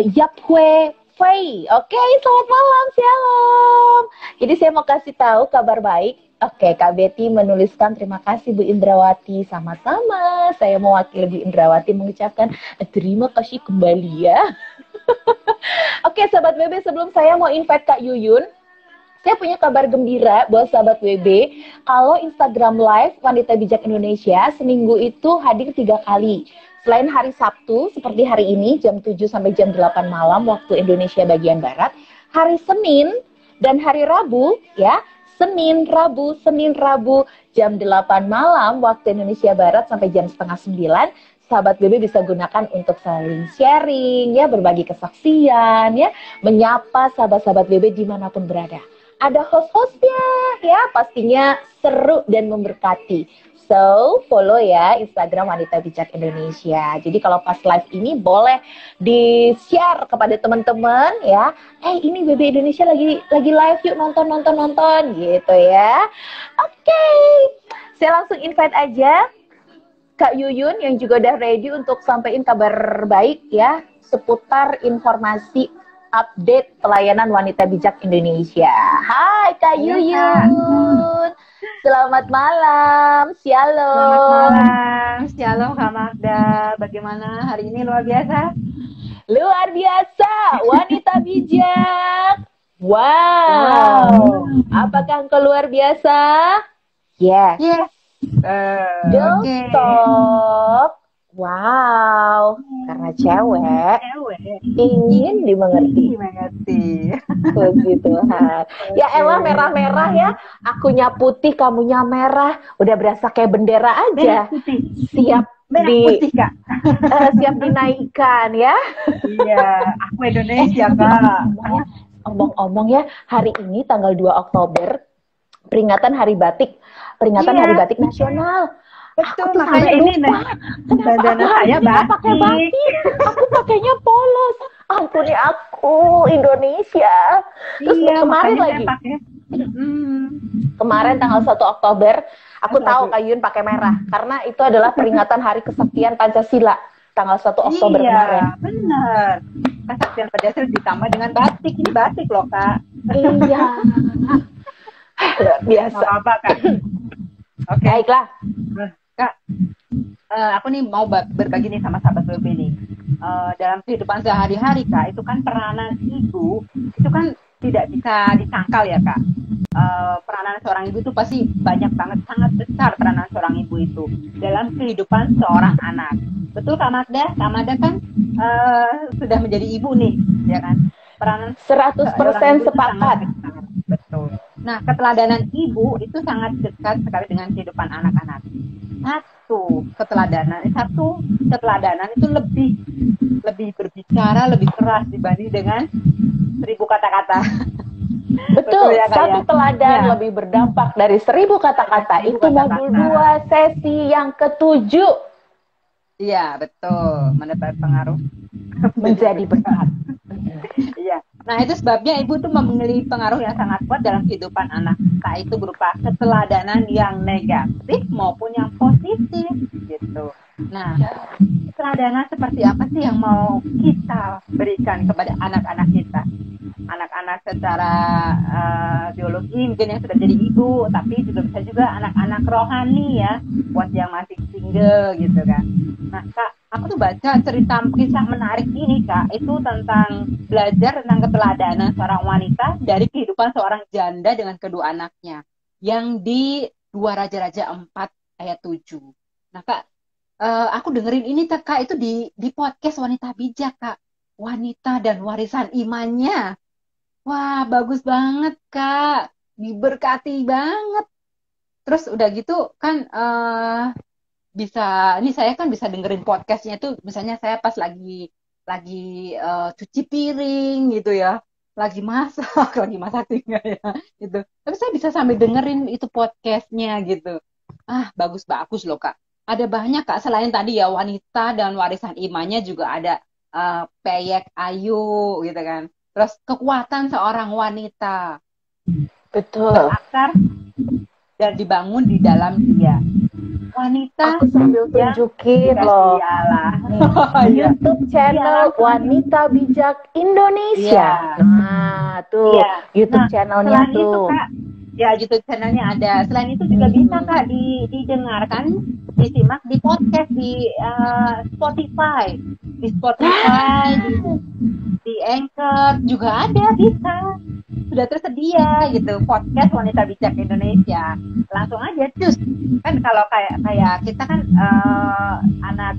Yapwe Fei. Oke, selamat malam, shalom. Jadi saya mau kasih tahu kabar baik. Oke, Kak Betty menuliskan terima kasih Bu Indrawati. Sama-sama, saya mewakili Bu Indrawati mengucapkan terima kasih kembali ya. Oke, sahabat WB, sebelum saya mau invite Kak Yuyun, saya punya kabar gembira buat sahabat WB. Kalau Instagram Live Wanita Bijak Indonesia seminggu itu hadir 3 kali. Selain hari Sabtu, seperti hari ini, jam 7 sampai jam 8 malam waktu Indonesia bagian Barat, hari Senin dan hari Rabu, ya, Senin, Rabu, jam 8 malam waktu Indonesia Barat sampai jam setengah 9, sahabat BB bisa gunakan untuk saling sharing, ya, berbagi kesaksian, ya, menyapa sahabat-sahabat BB dimanapun berada. Ada host-hostnya, ya, pastinya seru dan memberkati. So, follow ya Instagram Wanita Bijak Indonesia. Jadi kalau pas live ini boleh di-share kepada teman-teman ya. Ini BB Indonesia lagi live, yuk nonton gitu ya. Oke. Saya langsung invite aja Kak Yuyun yang juga udah ready untuk sampaikan kabar baik ya seputar informasi update pelayanan wanita bijak Indonesia. Hai Kak Yuyun, selamat malam, shalom. Selamat malam, shalom Kak Magda. Bagaimana hari ini luar biasa? Luar biasa, wanita bijak. Wow. Apakah engkau luar biasa? Yes. Yes. Don't Oke. stop. Wow. Karena cewek Cewek. ingin dimengerti. Mengerti. Puji Tuhan. Ya elah merah-merah ya. Akunya putih, kamunya merah. Udah berasa kayak bendera Merah aja. putih. Siap Merah putih Kak. siap dinaikkan ya. Iya, aku Indonesia Kak. Omong-omong ya, hari ini tanggal 2 Oktober peringatan Hari Batik, peringatan Iya. Hari Batik Nasional. Betul, Aku tuh makanya sampai ini lupa. Kenapa bandana aku hari saya ini nggak pakai batik. batik? Aku pakainya polos. Ampuni aku, Indonesia. Terus Iya, kemarin makanya lagi, saya pakai. kemarin tanggal 1 Oktober, aku Aduh, tahu aduh. Kak Yun pakai merah. Karena itu adalah peringatan Hari Kesaktian Pancasila, tanggal 1 Oktober kemarin. Iya, benar. Kesaktian Pancasila ditambah dengan batik. Ini batik loh Kak. Iya. Luar biasa. Nggak apa-apa Kak. Oke. Baiklah. Kak, aku nih mau berbagi nih sama sahabat BB nih. Dalam kehidupan sehari-hari Kak, itu kan peranan ibu itu kan tidak bisa disangkal ya Kak. Peranan seorang ibu itu pasti banyak banget, sangat besar peranan seorang ibu itu dalam kehidupan seorang anak. Betul Kak Magda? Kak Magda kan sudah menjadi ibu nih, ya kan? Peranan 100% seorang ibu itu sepakat. sangat besar. Betul. Nah, keteladanan ibu itu sangat dekat sekali dengan kehidupan anak-anak. Satu keteladanan itu lebih berbicara, lebih keras dibanding dengan 1000 kata-kata. Betul, ya, Kak, satu ya? teladan Ya. lebih berdampak dari 1000 kata-kata. 1000 Itu modul kata-kata. 2 sesi yang ke-7 Iya, betul. Mendapat pengaruh menjadi berkat. Iya. Nah, itu sebabnya ibu tuh memiliki pengaruh yang sangat kuat dalam kehidupan anak. Entah itu berupa keteladanan yang negatif maupun yang positif gitu. Nah, keteladanan seperti apa sih yang mau kita berikan kepada anak-anak kita? Anak-anak secara biologi mungkin yang sudah jadi ibu, tapi bisa juga anak-anak rohani ya, buat yang masih single gitu kan. Nah, Kak, aku tuh baca cerita kisah menarik ini Kak, itu tentang belajar tentang keteladanan seorang wanita dari kehidupan seorang janda dengan kedua anaknya, yang di 2 Raja-Raja 4 ayat 7. Nah Kak, aku dengerin ini Kak, itu di podcast Wanita Bijak Kak, wanita dan warisan imannya. Wah, bagus banget Kak, diberkati banget. Terus udah gitu kan ini saya kan bisa dengerin podcastnya tuh, misalnya saya pas lagi cuci piring gitu ya, lagi masak tinggal ya gitu. Tapi saya bisa sambil dengerin itu podcastnya gitu. Bagus loh Kak. Ada banyak Kak, selain tadi ya wanita dan warisan imannya juga ada Peyek Ayu gitu kan. Terus kekuatan seorang wanita Betul. berakar dan dibangun di dalam dia. Wanita Aku sambil tunjukin loh. Iya. YouTube channel Wanita Bijak Indonesia. Iya. Nah, tuh Iya. YouTube Nah, channelnya selain itu tuh. Kak, ya YouTube channelnya ada. Selain itu juga bisa Kak didengarkan, disimak di podcast di Spotify, di Anchor juga ada, bisa. Sudah tersedia gitu podcast Wanita Bijak Indonesia. Langsung aja cus. Kan kalau kayak kita kan anak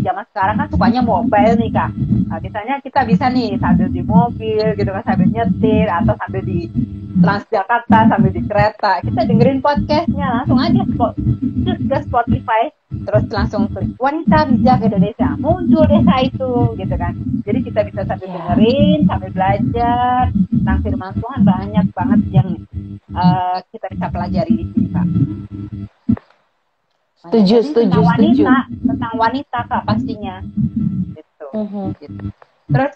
zaman sekarang kan sukanya mobile nih Kak. Misalnya kita bisa nih sambil di mobil gitu kan, sambil nyetir atau sambil di Transjakarta, sambil di kereta, kita dengerin podcastnya, langsung aja cus ke Spotify, terus langsung klik Wanita Bijak Indonesia, muncul desa itu gitu kan. Jadi kita bisa sambil dengerin, sambil belajar tentang firman Tuhan, banyak banget yang kita bisa pelajari di sini Kak. Setuju. Tentang wanita Kak pastinya gitu. Gitu. Terus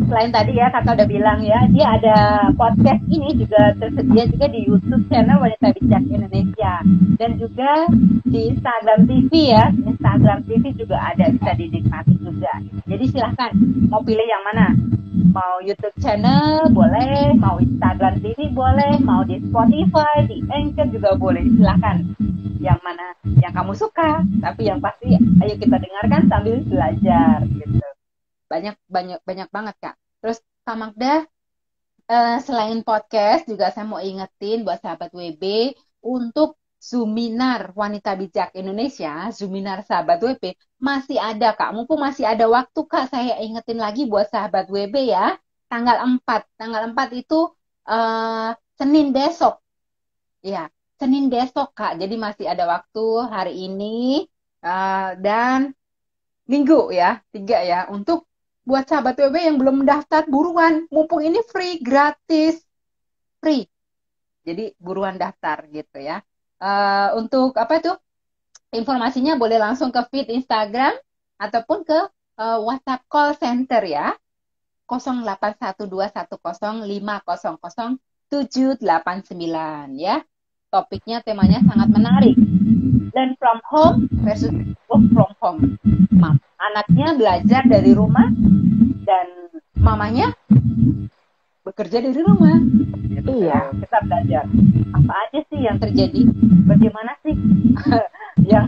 selain tadi ya kakak udah bilang ya, dia ada podcast ini juga tersedia juga di YouTube channel Wanita Bijak Indonesia dan juga di Instagram TV ya. Instagram TV juga ada, bisa dinikmati juga. Jadi silahkan mau pilih yang mana. Mau YouTube channel boleh, mau Instagram TV boleh, mau di Spotify, di Anchor juga boleh. Silahkan yang mana yang kamu suka. Tapi yang pasti ayo kita dengarkan sambil belajar gitu. Banyak banget Kak. Terus Kak Magda, selain podcast juga saya mau ingetin buat sahabat WB untuk Zoominar Wanita Bijak Indonesia, Zoominar sahabat WB masih ada Kak. Mumpung masih ada waktu Kak, saya ingetin lagi buat sahabat WB ya. Tanggal 4 itu Senin besok. Ya, Senin besok Kak. Jadi masih ada waktu hari ini dan Minggu ya, 3 ya, untuk buat sahabat WB yang belum mendaftar buruan, mumpung ini free, gratis, free. Jadi buruan daftar gitu ya. Untuk apa itu? Informasinya boleh langsung ke feed Instagram ataupun ke WhatsApp call center ya. 081210500789 ya. Topiknya temanya sangat menarik. Learn from home versus work from home. Anaknya belajar dari rumah dan mamanya bekerja dari rumah. Iya. Kita belajar apa aja sih yang terjadi, bagaimana sih yang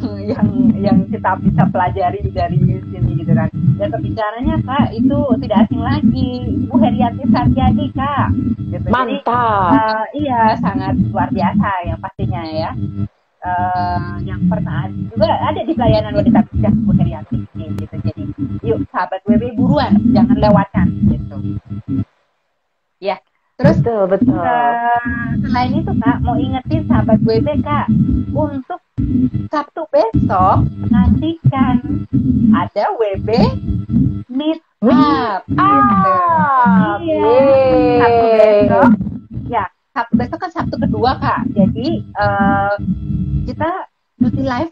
kita bisa pelajari dari sini gitu kan. Dan pembicaranya Kak itu tidak asing lagi, Ibu Herianti Sarjadi Kak. Gitu. Mantap. Jadi, iya sangat luar biasa yang pastinya ya. Yang pernah juga ada di pelayanan Wanita Bijak Bu Herianti gitu. Jadi yuk sahabat WB buruan, jangan lewatkan gitu. Ya, terus Betul. selain itu Kak mau ingetin sahabat WB Kak untuk Sabtu besok nantikan ada WB Meet Up gitu. Iya. Sabtu besok. Ya, Sabtu besok kan Sabtu kedua Kak. Jadi kita cuti live.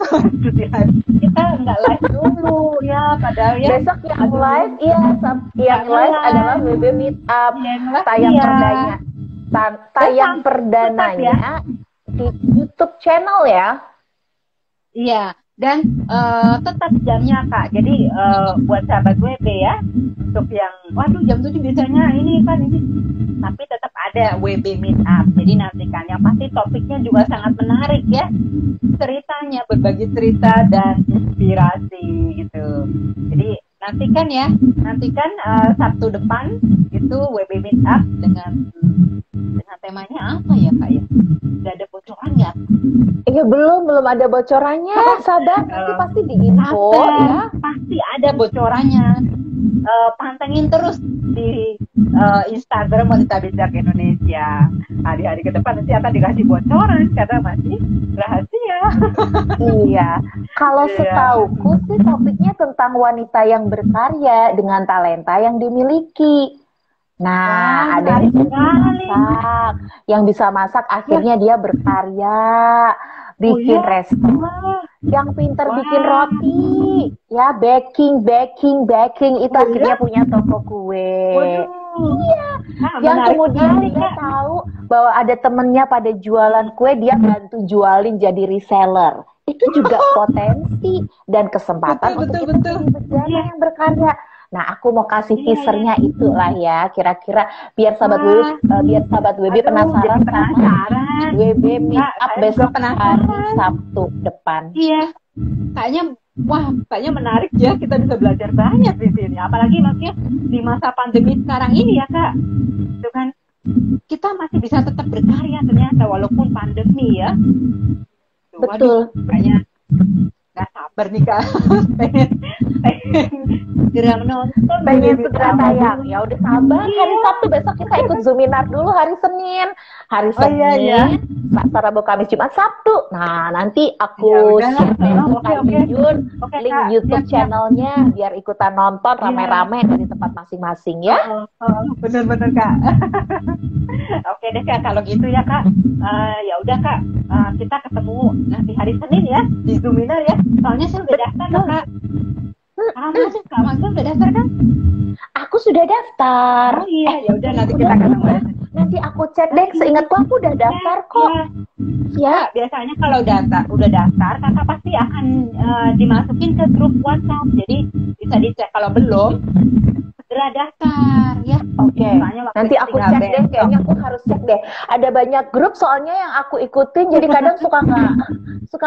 Kita nggak live dulu ya, padahal ya. Besok yang live, yang live adalah WB Meet Up. Tayang perdananya di YouTube channel ya. Iya, dan tetap jamnya Kak. Jadi buat sahabat WB ya, untuk yang waduh jam 7 biasanya ini kan ini, tapi tetap ada WB Meet Up. Jadi nantikan, yang pasti topiknya juga sangat menarik ya. Ceritanya berbagi cerita dan inspirasi gitu. Jadi nantikan Sabtu depan itu WB Meet Up dengan temanya apa ya Kak ya? Udah ada bocoran ya? Iya belum ada bocorannya, sabar, nanti pasti diinfo ya. Pasti ada bocorannya. Pantengin terus di Instagram Wanita Bijak Indonesia. Hari-hari ke depan nanti akan dikasih bocoran karena masih rahasia. Iya, kalau setauku sih topiknya tentang wanita yang berkarya dengan talenta yang dimiliki. Nah, ada yang bisa masak, akhirnya dia berkarya, bikin restoran, yang pinter bikin roti, ya baking itu akhirnya punya toko kue. Iya, yang kemudian dia tahu bahwa ada temennya pada jualan kue, dia bantu jualin jadi reseller. Itu juga potensi dan kesempatan untuk kita jadi berdaya yang berkarya. Nah, aku mau kasih teasernya itulah ya, kira-kira biar sahabat WB penasaran sama WB Meet Up besok hari Sabtu depan. Iya, kayaknya menarik ya, kita bisa belajar banyak di sini. Apalagi maksudnya di masa pandemi sekarang ini ya Kak, itu kan kita masih bisa tetap berkarya ternyata walaupun pandemi ya. Betul. Kayaknya nggak sabar nih Kak, pengen segera menonton, pengen segera tayang. Ya udah sabar, hari Sabtu besok kita ikut Zoominar dulu hari Senin. Hari Senin, Selasa, Rabu, Kamis, Jumat, Sabtu. Nah, nanti aku jujur link YouTube channelnya biar ikutan nonton rame-rame dari tempat masing-masing ya. Bener-bener Kak. Oke deh Kak, kalau gitu ya Kak. Ya udah Kak, kita ketemu nanti hari Senin ya di Zoominar ya. Soalnya saya udah daftar Kak. Kamu udah daftar kan? Aku aku sudah daftar. Oh iya, ya udah nanti kita ketemu ya. Nanti aku cek deh, seingatku aku udah daftar kok. Ya, biasanya kalau udah daftar, kakak pasti akan dimasukin ke grup WhatsApp. Jadi bisa dicek, kalau belum segera daftar ya. Oke. Misalnya waktu Nanti itu aku tinggal cek deh, besok. kayaknya aku harus cek deh. Ada banyak grup soalnya yang aku ikutin, jadi kadang suka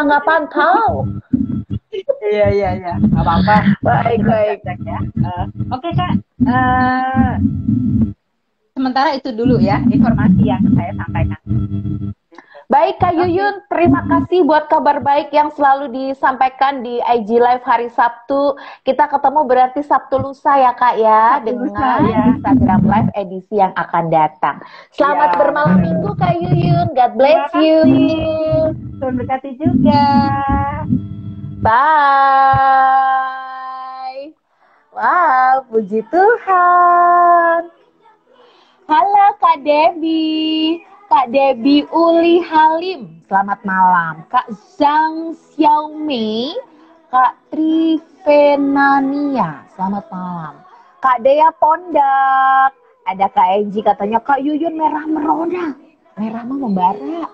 nggak pantau. Iya, nggak apa-apa. Baik. Cek ya. Oke Kak, sementara itu dulu ya informasi yang saya sampaikan. Baik Kak Yuyun, terima kasih buat kabar baik yang selalu disampaikan di IG Live hari Sabtu. Kita ketemu berarti Sabtu lusa ya Kak ya, Sabtu lusa, dengan ya. Instagram Live edisi yang akan datang. Selamat Ya. bermalam minggu Kak Yuyun, God bless Terima you. Tuhan berkati juga. Bye. Wow, puji Tuhan. Halo Kak Debbie. Kak Debbie Uli Halim, selamat malam. Kak Zhang Xiaomei, Kak Trivenania, selamat malam. Kak Dea Pondak, ada Kak Enji katanya Kak Yuyun merah merona. Merah mah membara.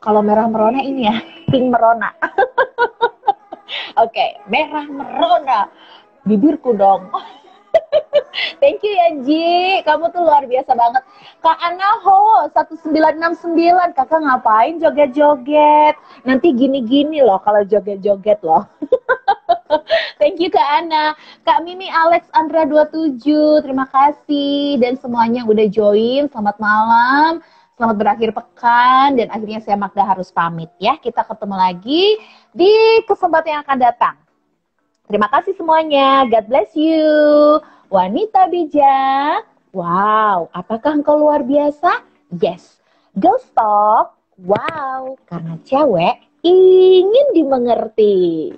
Kalau merah merona ini ya, pink merona. Oke, merah merona. Bibirku dong. Thank you ya Ji, kamu tuh luar biasa banget. Kak Anaho 1969, kakak ngapain joget-joget? Nanti gini-gini loh kalau joget-joget loh. Thank you Kak Ana. Kak Mimi Alex Andra 27, terima kasih. Dan semuanya yang udah join, selamat malam. Selamat berakhir pekan. Dan akhirnya saya Magda harus pamit ya. Kita ketemu lagi di kesempatan yang akan datang. Terima kasih semuanya. God bless you. Wanita bijak. Wow, apakah engkau luar biasa? Yes. Girls talk. Wow, karena cewek ingin dimengerti.